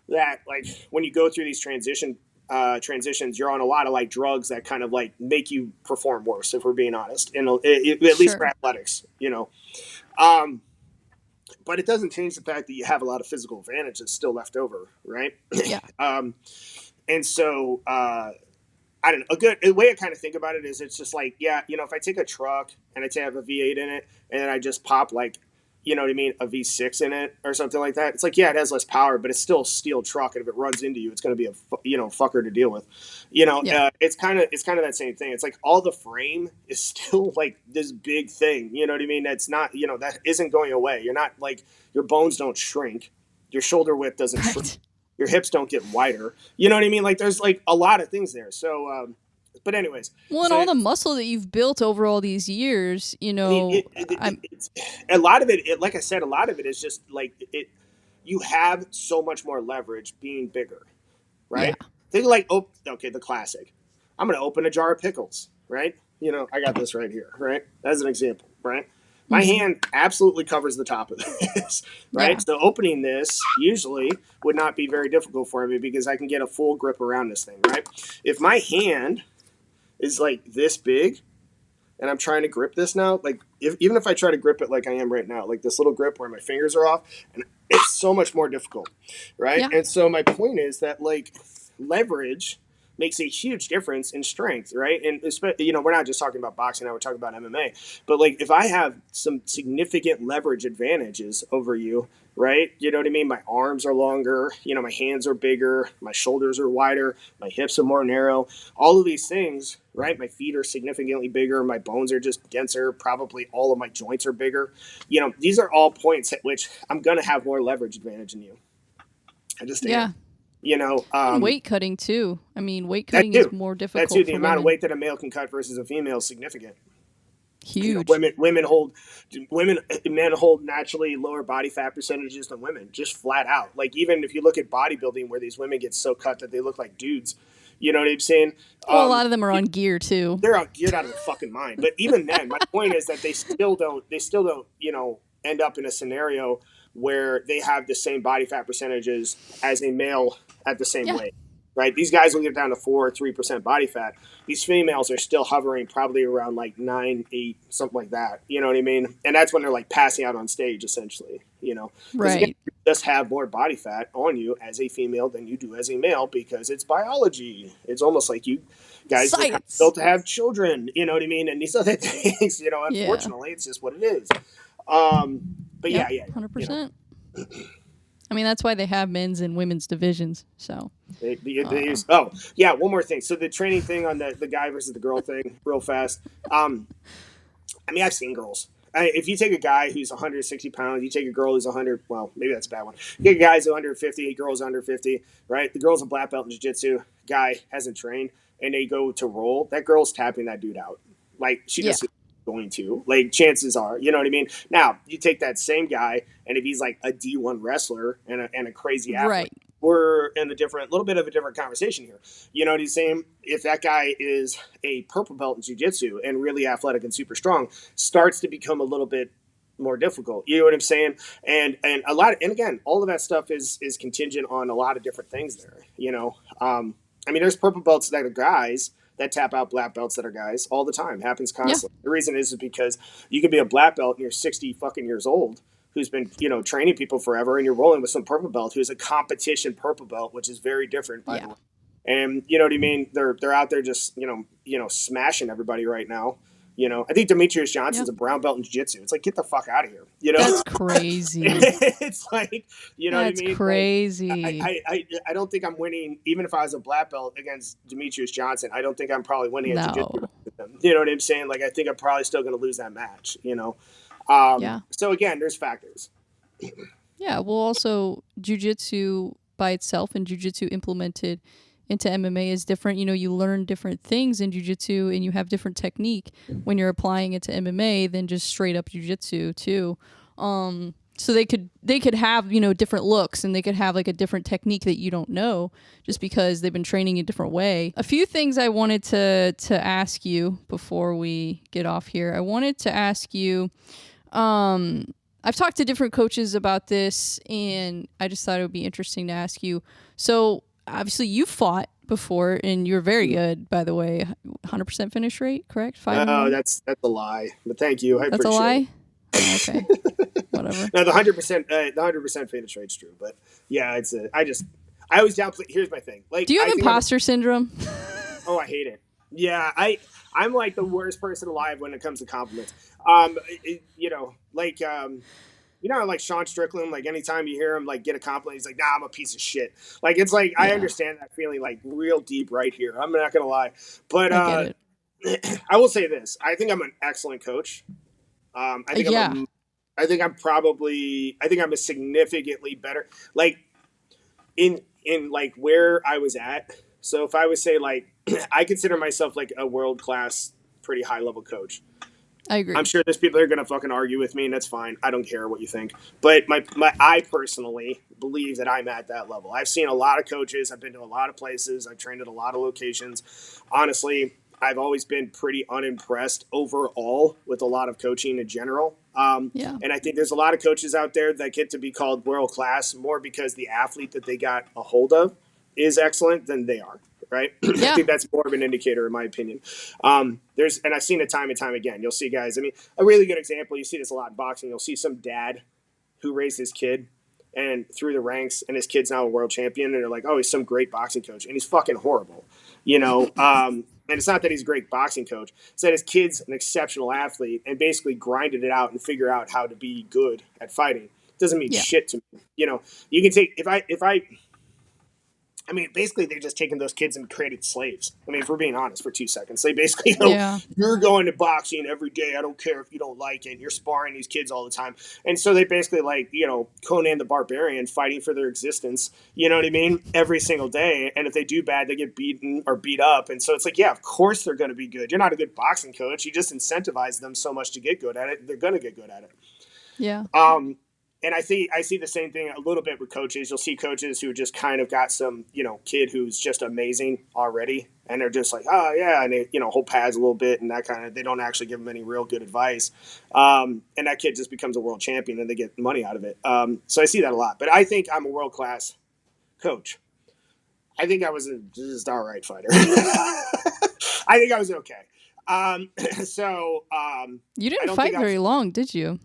that like when you go through these transitions, you're on a lot of like drugs that kind of like make you perform worse, if we're being honest, and at least for Sure. athletics. Um, but it doesn't change the fact that you have a lot of physical advantages still left over, right? Yeah. um, and so I don't know. A way I kind of think about it is it's just like, yeah, if I take a truck and I have a V8 in it and then I just pop like, you know what I mean, a V6 in it or something like that. It's like, yeah, it has less power, but it's still a steel truck, and if it runs into you, it's going to be a fucker to deal with. Yeah. It's kind of that same thing. It's like all the frame is still like this big thing. You know what I mean? That's not that isn't going away. You're not like your bones don't shrink, your shoulder width doesn't shrink, Right. your hips don't get wider. You know what I mean? Like there's like a lot of things there. So, but anyways, Well, and so all the muscle that you've built over all these years, I mean, I'm it's a lot of it. Like I said, a lot of it is just like it. You have so much more leverage being bigger, yeah. right? Think like, oh, okay, the classic. I'm going to open a jar of pickles, right? I got this right here, right? As an example, right? My Hmm. hand absolutely covers the top of this, right? Yeah. So opening this usually would not be very difficult for me because I can get a full grip around this thing, right? If my hand is like this big and I'm trying to grip this now, like even if I try to grip it like I am right now, like this little grip where my fingers are off, and it's so much more difficult, right? Yeah. And so my point is that like leverage makes a huge difference in strength, right? And we're not just talking about boxing now, we're talking about MMA. But like, if I have some significant leverage advantages over you, right? You know what I mean? My arms are longer, my hands are bigger, my shoulders are wider, my hips are more narrow, all of these things, right? My feet are significantly bigger, my bones are just denser, probably all of my joints are bigger. These are all points at which I'm going to have more leverage advantage than you. I just am. Yeah. You know, And um, weight cutting too. I mean, weight that cutting is too. more That too. difficult The for amount of women. weight that a male can cut versus a female is significant. Huge. Men hold naturally lower body fat percentages than women, just flat out. Like, even if you look at bodybuilding, where these women get so cut that they look like dudes, you know what I'm saying? Well, a lot of them are on gear too. They're out geared out of their fucking mind. But even then, my point is that they still don't, end up in a scenario where they have the same body fat percentages as a male at the same Yeah. weight. Right? These guys will get down to 4 or 3% body fat. These females are still hovering probably around like 9, 8, something like that. You know what I mean? And that's when they're like passing out on stage, essentially. Because again, Right. you just have more body fat on you as a female than you do as a male, because it's biology. It's almost like you guys were kind of Science. built to have children. You know what I mean? And these other things. Yeah. Unfortunately, it's just what it is. But Yep. yeah. 100%. I mean, that's why they have men's and women's divisions. So. They use. Oh yeah, one more thing. So the training thing on the guy versus the girl thing, real fast. I mean, I've seen girls. If you take a guy who's 160 pounds, you take a girl who's 100. Well, maybe that's a bad one. You take a guy who's 150, a girl's under 50, right? The girl's a black belt in jiu-jitsu. Guy hasn't trained, and they go to roll. That girl's tapping that dude out. Like, she Yeah. just going to. Like, chances are, you know what I mean? Now, you take that same guy, and if he's like a D1 wrestler and a crazy athlete, Right. we're in little bit of a different conversation here. You know what he's saying? If that guy is a purple belt in jiu-jitsu and really athletic and super strong, starts to become a little bit more difficult. You know what I'm saying? And again, all of that stuff is contingent on a lot of different things there. I mean, there's purple belts that are guys that tap out black belts that are guys all the time. Happens Yeah. constantly. The reason is because you could be a black belt and you're 60 fucking years old, who's been training people forever, and you're rolling with some purple belt who's a competition purple belt, which is very different, by the Yeah. way. And you know what I mean? They're out there just smashing everybody right now. I think Demetrius Johnson's Yep. a brown belt in jiu-jitsu. It's like, get the fuck out of here. That's crazy. It's like, you know what I That's mean? Like, crazy. I don't think I'm winning, even if I was a black belt against Demetrius Johnson. I don't think I'm probably winning at jiu-jitsu No. with him. You know what I'm saying? Like, I think I'm probably still going to lose that match. Yeah. So again, there's factors. Yeah. Well, also, jujitsu by itself and jujitsu implemented into MMA is different. You learn different things in jujitsu and you have different technique when you're applying it to MMA than just straight up jujitsu too. So they could have different looks, and they could have like a different technique that you don't know just because they've been training a different way. A few things I wanted to ask you before we get off here. I wanted to ask you. I've talked to different coaches about this, and I just thought it would be interesting to ask you. So obviously you fought before, and you're very good, by the way. 100% finish rate, correct? 5-1. That's a lie. But thank you. I That's a appreciate lie. Oh, okay, whatever. it. No, the 100% finish rate's true. But yeah, I always downplay. Here's my thing. Like, Do you I have think imposter syndrom? oh, I hate it. Yeah, I'm like the worst person alive when it comes to compliments. Like Sean Strickland, like anytime you hear him like get a compliment, he's like, nah, I'm a piece of shit. Like, it's like, I Yeah, understand that feeling like real deep right here. I'm not gonna lie. But I get it. I will say this. I think I'm an excellent coach. I think Yeah, I think I'm a significantly better, like, in like where I was at. So if I would say, like, I consider myself like a world class, pretty high level coach. I I'm agree. sure there's people that are gonna fucking argue with me, and that's fine. I don't care what you think. But I personally believe that I'm at that level. I've seen a lot of coaches. I've been to a lot of places. I've trained at a lot of locations. Honestly, I've always been pretty unimpressed overall with a lot of coaching in general. Yeah, And I think there's a lot of coaches out there that get to be called world class more because the athlete that they got a hold of is excellent than they are. Right? I yeah, think that's more of an indicator, in my opinion. And I've seen it time and time again. You'll see guys. I mean, a really good example. You see this a lot in boxing. You'll see some dad who raised his kid and through the ranks, and his kid's now a world champion, and they're like, oh, he's some great boxing coach, and he's fucking horrible. And it's not that he's a great boxing coach. It's that his kid's an exceptional athlete and basically grinded it out and figure out how to be good at fighting. It doesn't mean Yeah. shit to me. You can take I mean, basically, they're just taking those kids and created slaves. I mean, if we're being honest for 2 seconds, they basically go, Yeah. you're going to boxing every day. I don't care if you don't like it. You're sparring these kids all the time. And so they basically, like, Conan the Barbarian fighting for their existence, you know what I mean? Every single day. And if they do bad, they get beaten or beat up. And so it's like, yeah, of course they're going to be good. You're not a good boxing coach. You just incentivize them so much to get good at it. They're going to get good at it. Yeah. And I see the same thing a little bit with coaches. You'll see coaches who just kind of got some, kid who's just amazing already. And they're just like, oh, yeah. And they, hold pads a little bit and that kind of, they don't actually give them any real good advice. And that kid just becomes a world champion and they get money out of it. So I see that a lot. But I think I'm a world-class coach. I think I was a just all right fighter. I think I was okay. You I didn't don't think fight very long, did you?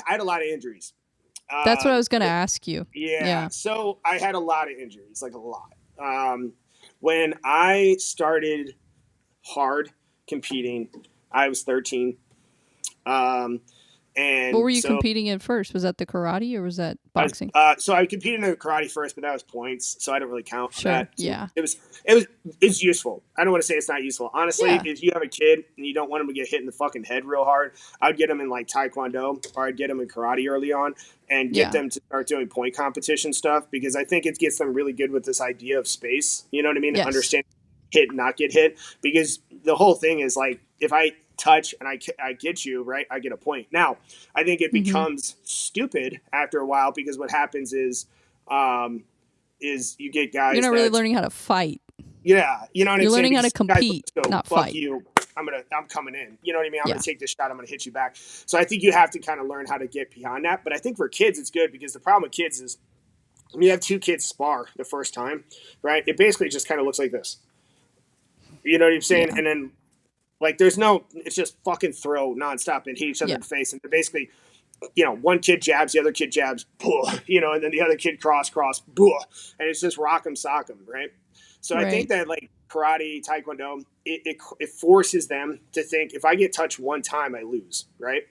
I had a lot of injuries. That's what I was going to ask you. Yeah. Yeah. So I had a lot of injuries, like a lot. When I started hard competing, I was 13. Um, What and were you so competing in first? Was that the karate or was that I was, boxing? so I competed in karate first, but that was points, so I don't really count Sure. that. Yeah. It's useful. I don't want to say it's not useful. Honestly, Yeah. if you have a kid and you don't want him to get hit in the fucking head real hard, I'd get him in like taekwondo or I'd get him in karate early on and get Yeah. them to start doing point competition stuff because I think it gets them really good with this idea of space. You know what I mean? Yes. Understand hit and not get hit because the whole thing is like if I touch and I get you right, I get a point. Now I think it Mm-hmm. becomes stupid after a while because what happens um, is you get You're guys not really that learning how to fight. yeah, you know what I'm You're saying? learning how to Because guys will compete, just go not fuck fight. you. I'm coming in. You know what I mean? I'm gonna Yeah. take this shot. I'm gonna hit you back. So I think you have to kind of learn how to get beyond that. But I think for kids it's good because the problem with kids is when you have two kids spar the first time, right? It basically just kind of looks like this. You know what I'm saying? Yeah. And then like it's just fucking throw nonstop and hit each other Yeah. in the face. And they're basically one kid jabs, the other kid jabs, and then the other kid cross, and it's just rock 'em, sock 'em, right? So I think Right. that like karate, taekwondo, it forces them to think if I get touched one time, I lose, right?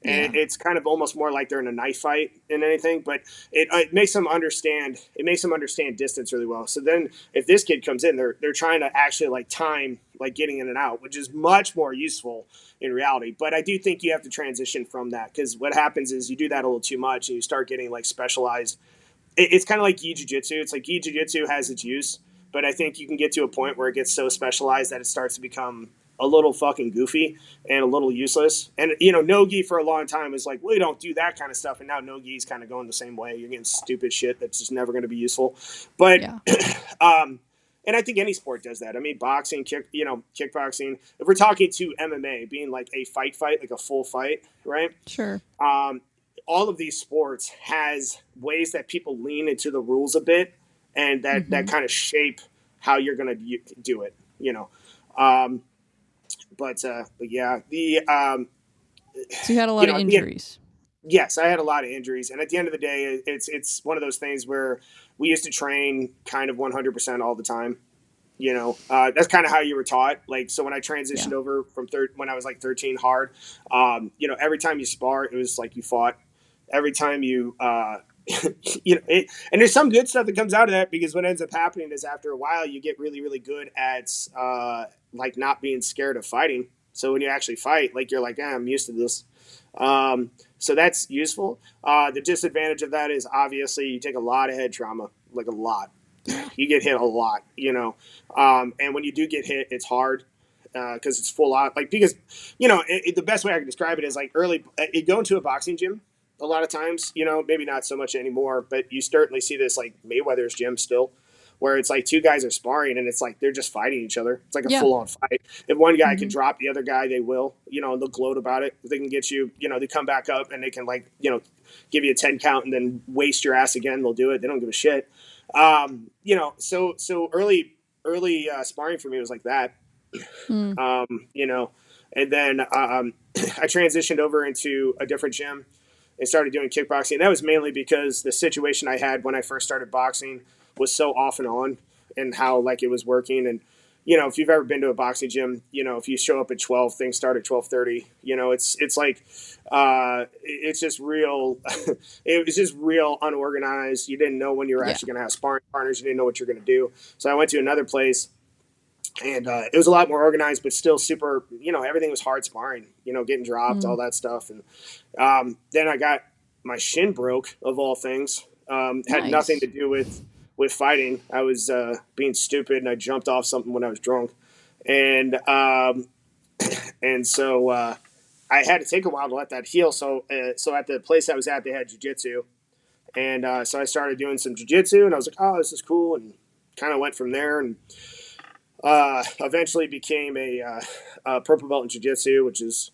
And Yeah. it's kind of almost more like they're in a knife fight than anything, but it makes them understand. It makes them understand distance really well. So then, if this kid comes in, they're trying to actually like time like getting in and out, which is much more useful in reality. But I do think you have to transition from that because what happens is you do that a little too much and you start getting like specialized. It's kind of like gi jiu-jitsu. It's like gi jiu-jitsu has its use, but I think you can get to a point where it gets so specialized that it starts to become a little fucking goofy and a little useless. And no-gi for a long time was like, we don't do that kind of stuff, and now no-gi is kind of going the same way. You're getting stupid shit that's just never going to be useful. But Yeah. and I think any sport does that. I mean, boxing, kickboxing. If we're talking to MMA being like a fight, like a full fight, right? Sure. All of these sports has ways that people lean into the rules a bit, and that Mm-hmm. kind of shape how you're going to do it. Um, but yeah, So you had a lot of the injuries. yes, I had a lot of injuries, and at the end of the day, it's one of those things where we used to train kind of 100% all the time. That's kind of how you were taught. Like, so when I transitioned Yeah. over from when I was like 13 hard, every time you spar, it was like you fought. Every time you, and there's some good stuff that comes out of that because what ends up happening is after a while you get really, really good at like not being scared of fighting. So when you actually fight, like you're like, I'm used to this. So that's useful. The disadvantage of that is obviously you take a lot of head trauma, like a lot. Yeah. You get hit a lot, and when you do get hit, it's hard because it's full on. Like because the best way I can describe it is like early. You go into a boxing gym a lot of times, maybe not so much anymore, but you certainly see this like Mayweather's gym still, where it's like two guys are sparring and it's like they're just fighting each other. It's like a Yeah. full on fight. If one guy can Mm-hmm. drop the other guy, they will. They'll gloat about it. If they can get you, they come back up and they can like give you a 10 count and then waste your ass again. They'll do it. They don't give a shit. So early sparring for me was like that. Mm. um, you know, and then I transitioned over into a different gym and started doing kickboxing. And that was mainly because the situation I had when I first started boxing was so off and on and how like it was working. And, if you've ever been to a boxing gym, if you show up at 12, things start at 12:30. It's like it's just real. It was just real unorganized. You didn't know when you were Yeah. actually going to have sparring partners. You didn't know what you're going to do. So I went to another place, and it was a lot more organized, but still super. Everything was hard sparring. Getting dropped, all Mm. that stuff, and then I got my shin broke of all things. Had nothing to Nice. do with fighting. I was being stupid, and I jumped off something when I was drunk, and so I had to take a while to let that heal. So at the place I was at, they had jujitsu, and so I started doing some jujitsu, and I was like, oh, this is cool, and kind of went from there, and eventually became a purple belt in jiu-jitsu, which is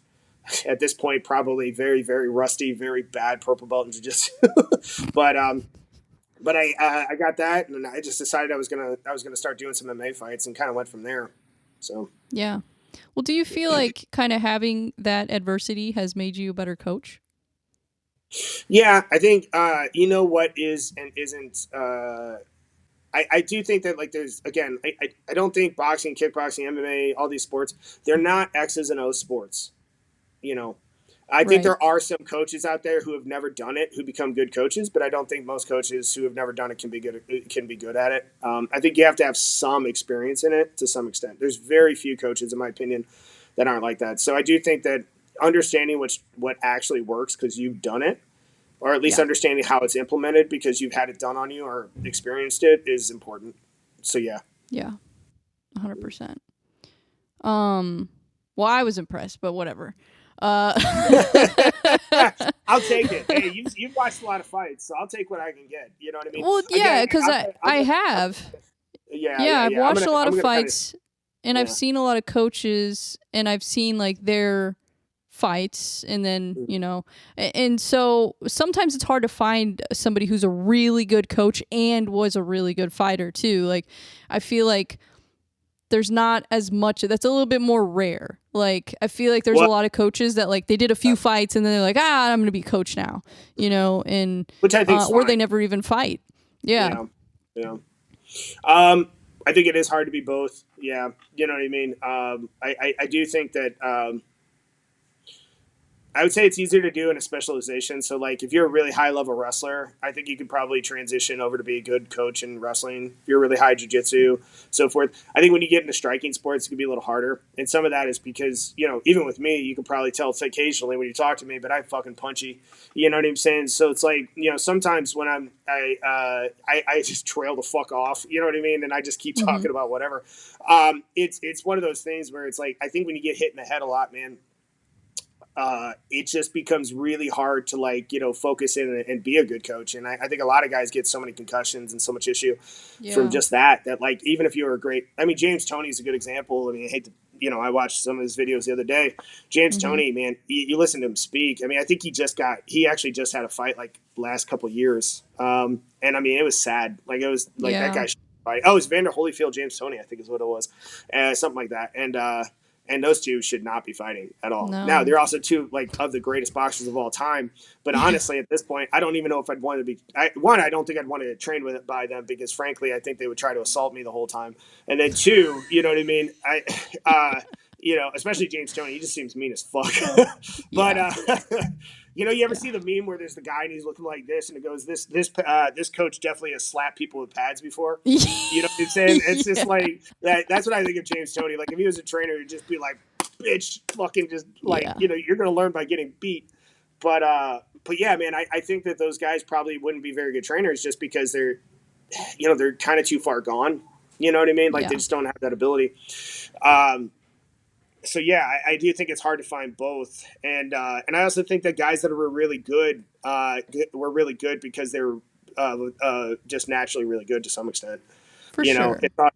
at this point probably very, very rusty, very bad purple belt in jiu-jitsu. but I got that, and I just decided I was gonna start doing some MMA fights, and kind of went from there. So Yeah. Well, do you feel like kind of having that adversity has made you a better coach? yeah, I think what is and isn't. I do think that, like, there's, again, I don't think boxing, kickboxing, MMA, all these sports, they're not X's and O's sports. You know, I think Right. there are some coaches out there who have never done it who become good coaches, but I don't think most coaches who have never done it can be good at it. I think you have to have some experience in it to some extent. There's very few coaches, in my opinion, that aren't like that. So I do think that understanding what actually works because you've done it, or at least Yeah. understanding how it's implemented because you've had it done on you or experienced it, is important. So yeah. Yeah. 100%. Um well, I was impressed, but whatever. Uh I'll take it. Hey, you've watched a lot of fights, so I'll take what I can get. You know what I mean? well, Again, yeah, cuz I have. yeah, Yeah, yeah, I've yeah. watched a lot I'm of gonna kind of, fights and I've yeah. seen a lot of coaches and I've seen like their fights and then, and so sometimes it's hard to find somebody who's a really good coach and was a really good fighter too. Like I feel like there's not as much that's a little bit more rare. Like I feel like there's a Well, lot of coaches that like they did a few fights and then they're like, I'm gonna be coach now, and which I think is or they fine. never even fight. Yeah. Yeah, yeah. Um, I think it is hard to be both. Yeah, you know what I mean. I do think that I would say it's easier to do in a specialization. So, like, if you're a really high level wrestler, I think you could probably transition over to be a good coach in wrestling. If you're really high jiu-jitsu, so forth. I think when you get into striking sports, it can be a little harder. And some of that is because, even with me, you can probably tell it's occasionally when you talk to me, but I'm fucking punchy. You know what I'm saying? So it's like, sometimes when I just trail the fuck off. You know what I mean? And I just keep Mm-hmm. talking about whatever. It's one of those things where it's like, I think when you get hit in the head a lot, man, it just becomes really hard to, like, focus in and be a good coach. And I think a lot of guys get so many concussions and so much issue from Yeah. just that, like, even if you were a great, I mean, James Toney is a good example. I mean, I hate to, I watched some of his videos the other day. James Mm-hmm. Toney, man, you listen to him speak. I mean, I think he actually just had a fight like last couple of years. And I mean, it was sad. Like, it was like that Yeah. guy. Oh, it was Vander Holyfield, James Toney, I think is what it was, something like that. And those two should not be fighting at all. Now, No. they're also two, like, of the greatest boxers of all time. But Yeah. honestly, at this point, I don't even know if I'd want to be. I don't think I'd want to train by them because, frankly, I think they would try to assault me the whole time. And then two, you know what I mean? Especially James Toney, he just seems mean as fuck. but Yeah. you ever Yeah. see the meme where there's the guy and he's looking like this, and it goes, "This coach definitely has slapped people with pads before." You know what I'm saying? It's just Yeah. like that. That's what I think of James Toney. Like, if he was a trainer, he'd just be like, "Bitch, fucking just like, Yeah. you're gonna learn by getting beat." But yeah, man, I think that those guys probably wouldn't be very good trainers just because they're kind of too far gone. You know what I mean? Like, they Yeah. just don't have that ability. Um, so yeah, I do think it's hard to find both, and I also think that guys that were really good were really good because they were just naturally really good to some extent. For sure. It's not,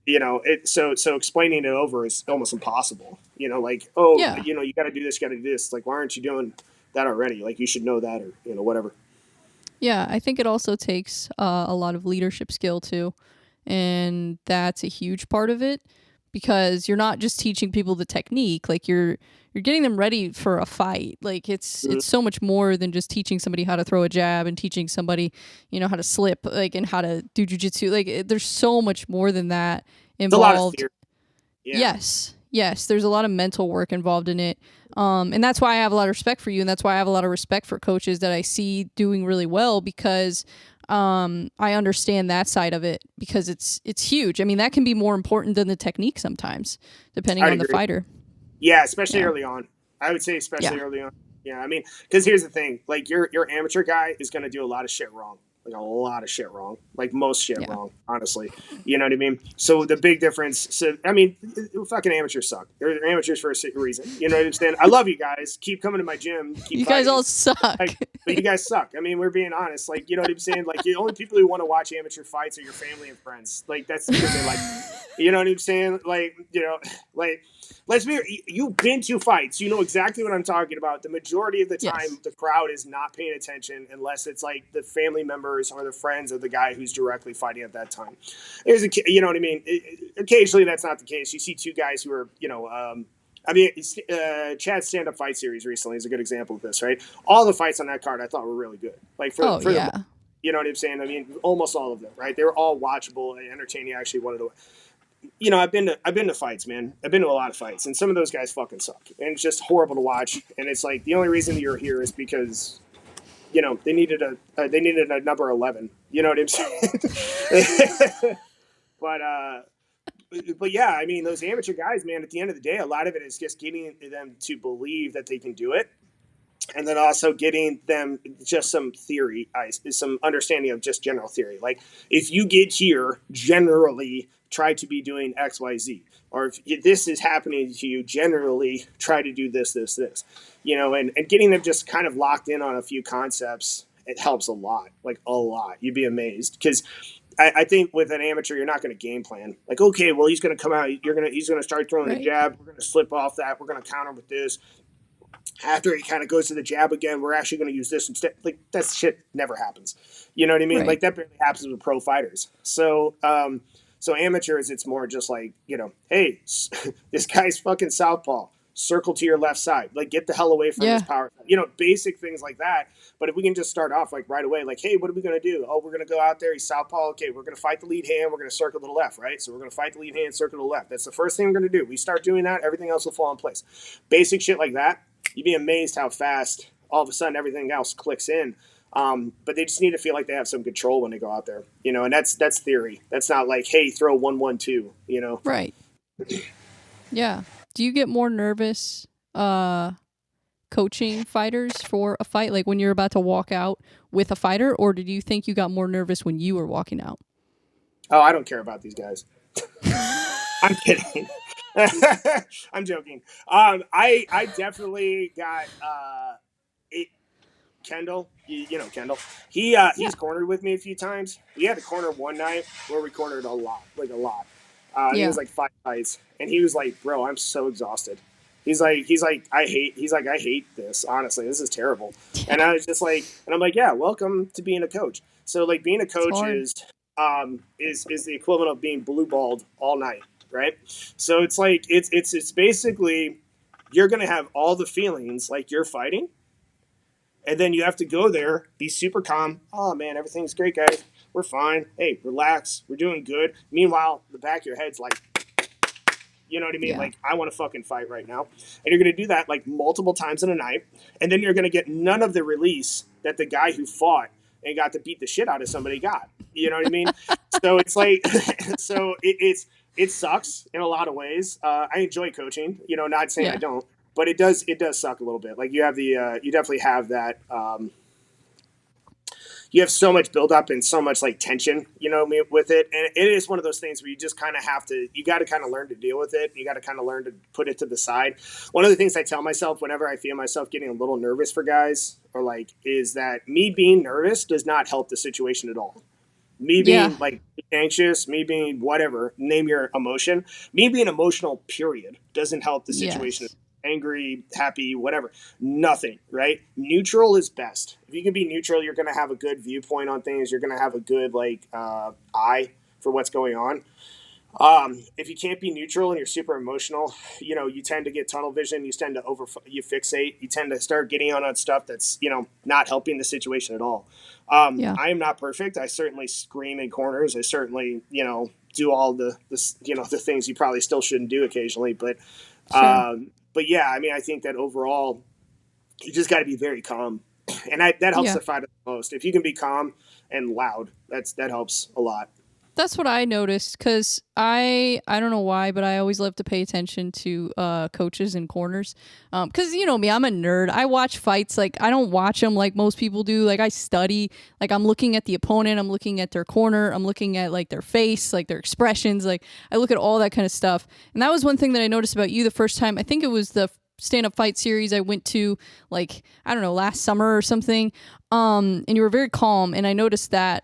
so explaining it over is almost impossible. Like, oh, Yeah. you got to do this, got to do this. Like, why aren't you doing that already? Like, you should know that, or whatever. Yeah, I think it also takes a lot of leadership skill too, and that's a huge part of it because you're not just teaching people the technique; like you're getting them ready for a fight. Like Mhm. it's so much more than just teaching somebody how to throw a jab and teaching somebody, how to slip, like and how to do jujitsu. Like there's so much more than that It's a lot of involved. theory. Yeah. Yes, there's a lot of mental work involved in it. And that's why I have a lot of respect for you, and that's why I have a lot of respect for coaches that I see doing really well, because I understand that side of it, because it's huge. I mean, that can be more important than the technique sometimes, depending I'd on the agree. fighter. Yeah, especially Yeah. early on. I would say Yeah. especially early on. Yeah, I mean, because here's the thing: like your amateur guy is going to do a lot of shit wrong, like a lot of shit wrong, like most shit Yeah. wrong. Honestly, you know what I mean. So the big difference. So I mean, fucking amateurs suck. They're amateurs for a reason. You know what I'm saying? I love you guys. Keep coming to my gym. Keep You guys fighting. all suck. Like, but you guys suck. I mean, we're being honest. Like, you know what I'm saying? Like, the only people who want to watch amateur fights are your family and friends. Like, that's because they like, you know what I'm saying? Like, you know, like, let's be. You've been to fights. You know exactly what I'm talking about. The majority of the Yes. time, the crowd is not paying attention unless it's like the family members or the friends of the guy who's directly fighting at that time. There's a, you know what I mean? Occasionally, that's not the case. You see two guys who are, you know. I mean, Chad's stand-up fight series recently is a good example of this, right? All the fights on that card I thought were really good. Like Oh for the, yeah. you know what I'm saying? I mean, almost all of them, right? They were all watchable and entertaining. I actually wanted to, you know, I've been to fights, man. I've been to a lot of fights, and some of those guys fucking suck, and it's just horrible to watch. And it's like the only reason you're here is because you know they needed a number 11. You know what I'm saying? but but yeah, I mean, those amateur guys, man, at the end of the day, a lot of it is just getting them to believe that they can do it. And then also getting them just some theory, some understanding of just general theory. Like, if you get here, generally try to be doing X, Y, Z. Or if this is happening to you, generally try to do this, this, this. You know, and getting them just kind of locked in on a few concepts, it helps a lot, like a lot. You'd be amazed. Because I think with an amateur, you're not going to game plan. Like, okay, well, he's going to come out. He's going to start throwing the Right. jab. We're going to slip off that. We're going to counter with this. After he kind of goes to the jab again, we're actually going to use this instead. Like, that shit never happens. You know what I mean? Right. Like, that barely happens with pro fighters. So amateurs, it's more just like, you know, hey, this guy's fucking southpaw. Circle to your left side. Like, get the hell away from his Yeah. power. You know, basic things like that. But if we can just start off like right away, like, hey, what are we going to do? Oh, we're going to go out there. He's southpaw. Okay, we're going to fight the lead hand. We're going to circle to the left, right? So we're going to fight the lead hand, circle to the left. That's the first thing we're going to do. We start doing that, everything else will fall in place. Basic shit like that. You'd be amazed how fast all of a sudden everything else clicks in. But they just need to feel like they have some control when they go out there, you know. And that's theory. That's not like, hey, throw 1-1-2, you know. Right. Yeah. Do you get more nervous coaching fighters for a fight, like when you're about to walk out with a fighter, or did you think you got more nervous when you were walking out? Oh, I don't care about these guys. I'm kidding. I'm joking. I definitely got it. Kendall, you know Kendall. Yeah. He's cornered with me a few times. We had to corner one night where we cornered a lot, like a lot. I think it was Yeah. like 5 fights, and he was like, "Bro, I'm so exhausted." I hate this. Honestly, this is terrible. And I was just like, and I'm like, yeah, welcome to being a coach. So like being a It's coach hard. is the equivalent of being blue balled all night, right? So it's like it's basically you're gonna have all the feelings like you're fighting, and then you have to go there, be super calm. Oh man, everything's great, guys. We're fine. Hey, relax. We're doing good. Meanwhile, the back of your head's like, you know what I mean? Yeah. Like, I want to fucking fight right now. And you're going to do that like multiple times in a night. And then you're going to get none of the release that the guy who fought and got to beat the shit out of somebody got. You know what I mean? So it's like, it sucks in a lot of ways. I enjoy coaching, you know, not saying I Yeah. don't, but it does suck a little bit. Like, you definitely have that, you have so much buildup and so much like tension, you know, with it. And it is one of those things where you just kind of have to, you got to kind of learn to deal with it. You got to kind of learn to put it to the side. One of the things I tell myself whenever I feel myself getting a little nervous for guys or like, is that me being nervous does not help the situation at all. Me Yeah. being like anxious, me being whatever, name your emotion, me being emotional, period, doesn't help the situation. Yes. Angry, happy, whatever, nothing, right? Neutral is best. If you can be neutral, you're going to have a good viewpoint on things. You're going to have a good like eye for what's going on. If you can't be neutral and you're super emotional, you know, you tend to get tunnel vision. You tend to you fixate. You tend to start getting on stuff that's, you know, not helping the situation at all. Yeah. I am not perfect. I certainly scream in corners. I certainly, you know, do all the the things you probably still shouldn't do occasionally. Sure. But yeah, I mean, I think that overall, you just got to be very calm, and that helps Yeah. the fighter the most. If you can be calm and loud, that helps a lot. That's what I noticed because I don't know why, but I always love to pay attention to coaches and corners. Because you know me, I'm a nerd. I watch fights like I don't watch them like most people do. Like I study. Like I'm looking at the opponent. I'm looking at their corner. I'm looking at like their face, like their expressions. Like I look at all that kind of stuff. And that was one thing that I noticed about you the first time. I think it was the stand-up fight series I went to, like I don't know, last summer or something. And you were very calm, and I noticed that.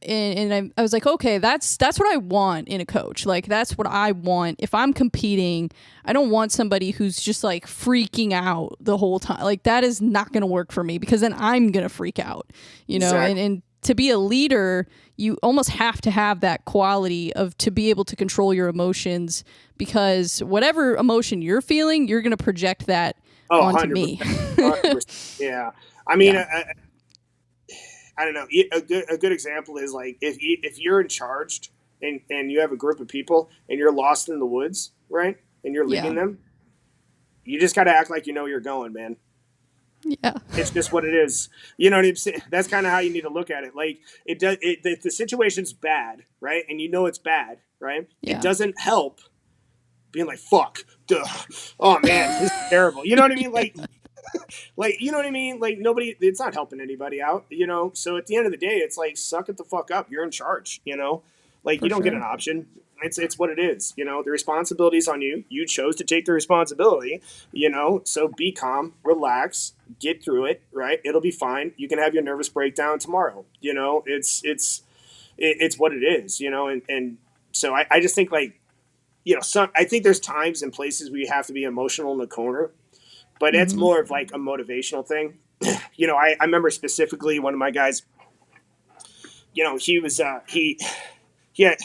And I was like, okay, that's what I want in a coach. Like that's what I want if I'm competing. I don't want somebody who's just like freaking out the whole time. Like that is not going to work for me because then I'm going to freak out, you know. Exactly. And to be a leader, you almost have to have that quality of to be able to control your emotions, because whatever emotion you're feeling, you're going to project that Oh, onto 100%. me. 100%. Yeah. I mean, Yeah. I don't know. A good example is like if you're in charge and you have a group of people and you're lost in the woods, right? And you're leading Yeah. them, you just got to act like you know where you're going, man. Yeah. It's just what it is. You know what I'm saying? That's kind of how you need to look at it. Like it does. The situation's bad, right? And you know it's bad, right? It Yeah. doesn't help being like fuck, duh. Oh man, this is terrible. You know what I mean? Yeah. Like you know what I mean? Like nobody, it's not helping anybody out, you know. So at the end of the day, it's like suck it the fuck up. You're in charge, you know. Like you For don't get an sure. option. It's what it is, you know. The responsibility's on you. You chose to take the responsibility, you know. So be calm, relax, get through it. Right? It'll be fine. You can have your nervous breakdown tomorrow. You know, it's what it is, you know. And so I just think like some I think there's times and places where you have to be emotional in the corner, but it's Mm-hmm. more of like a motivational thing. I remember specifically one of my guys, he was he had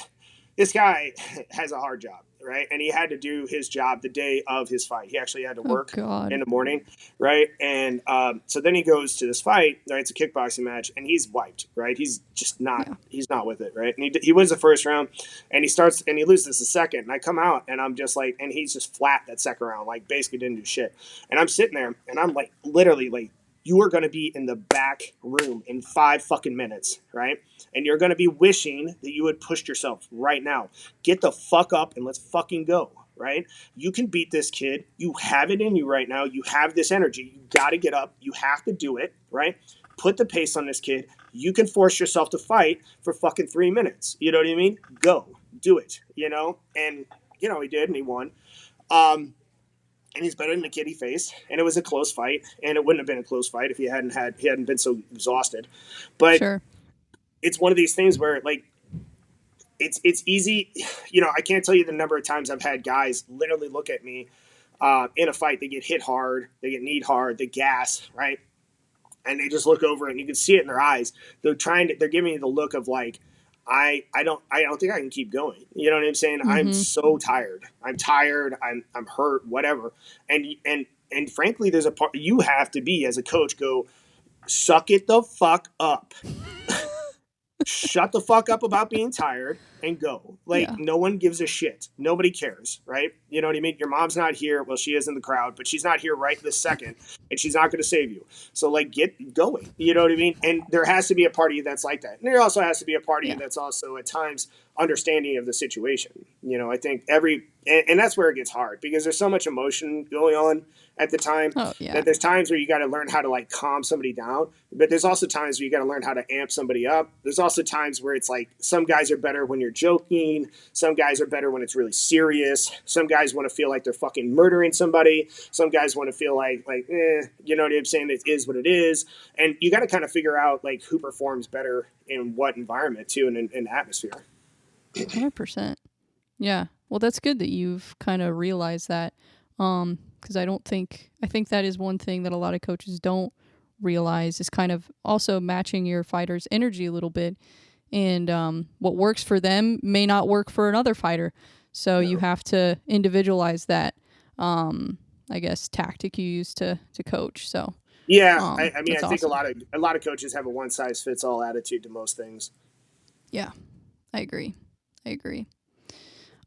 this guy has a hard job, right? And he had to do his job the day of his fight. He actually had to Oh work in God. the morning, right? And so then he goes to this fight, right? It's a kickboxing match, and he's wiped, right? He's just not Yeah. he's not with it, right? And he wins the first round, and he loses the second, and I come out and I'm just like, and he's just flat that second round, like basically didn't do shit. And I'm sitting there and I'm like literally like, you are going to be in the back room in 5 fucking minutes, right? And you're going to be wishing that you had pushed yourself right now. Get the fuck up and let's fucking go, right? You can beat this kid. You have it in you right now. You have this energy. You got to get up. You have to do it, right? Put the pace on this kid. You can force yourself to fight for fucking 3 minutes. You know what I mean? Go. Do it, you know? And, he did and he won. And he's better than the kid he faced. And it was a close fight, and it wouldn't have been a close fight if he hadn't been so exhausted. But Sure. it's one of these things where like it's easy. I can't tell you the number of times I've had guys literally look at me in a fight. They get hit hard, they get kneed hard, they gas, right? And they just look over it and you can see it in their eyes. They're giving you the look of like, I don't think I can keep going. You know what I'm saying? I'm Mm-hmm. so tired. I'm tired. I'm hurt, whatever. And frankly, there's a part you have to be as a coach, go, suck it the fuck up. Shut the fuck up about being tired and go. Like, Yeah. no one gives a shit. Nobody cares, right? You know what I mean? Your mom's not here. Well, she is in the crowd, but she's not here right this second, and she's not going to save you. So, like, get going. You know what I mean? And there has to be a part of you that's like that. And there also has to be a part of you Yeah. that's also at times understanding of the situation. I think and that's where it gets hard because there's so much emotion going on at the time Oh yeah. that there's times where you got to learn how to like calm somebody down, but there's also times where you got to learn how to amp somebody up. There's also times where it's like some guys are better when you're joking, some guys are better when it's really serious, some guys want to feel like they're fucking murdering somebody, some guys want to feel like you know what I'm saying, it is what it is. And you got to kind of figure out like who performs better in what environment too, and in atmosphere. 100%. Yeah. Well, that's good that you've kind of realized that. Because I think that is one thing that a lot of coaches don't realize is kind of also matching your fighter's energy a little bit. And what works for them may not work for another fighter. So you No. have to individualize that, I guess, tactic you use to coach. So Yeah, I mean, I that's think awesome. a lot of coaches have a one size fits all attitude to most things. Yeah, I agree. I agree.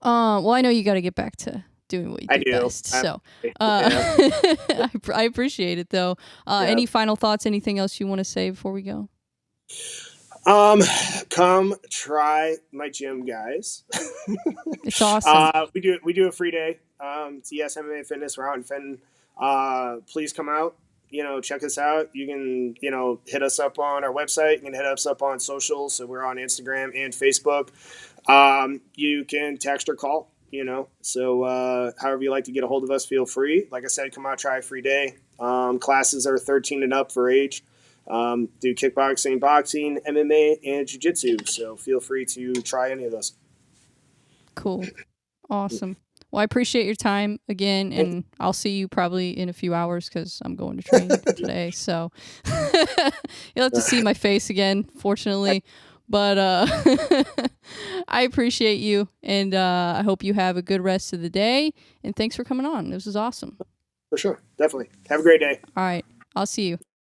Well, I know you got to get back to doing what you I do do. best. So, Yeah. I appreciate it though. Yeah. Any final thoughts? Anything else you want to say before we go? Come try my gym, guys. It's awesome. We do a free day. It's ES MMA Fitness. We're out in Fenton. Please come out. Check us out. You can, hit us up on our website. You can hit us up on socials. So we're on Instagram and Facebook. You can text or call. So however you like to get a hold of us, feel free. Like I said, come out, try a free day. Classes are 13 and up for age. Do kickboxing, boxing, MMA, and jiu-jitsu. So feel free to try any of those. Cool. Awesome. Well, I appreciate your time again, and I'll see you probably in a few hours because I'm going to train today. So you'll have to see my face again, fortunately. But I appreciate you, and I hope you have a good rest of the day. And thanks for coming on. This was awesome. For sure. Definitely. Have a great day. All right. I'll see you.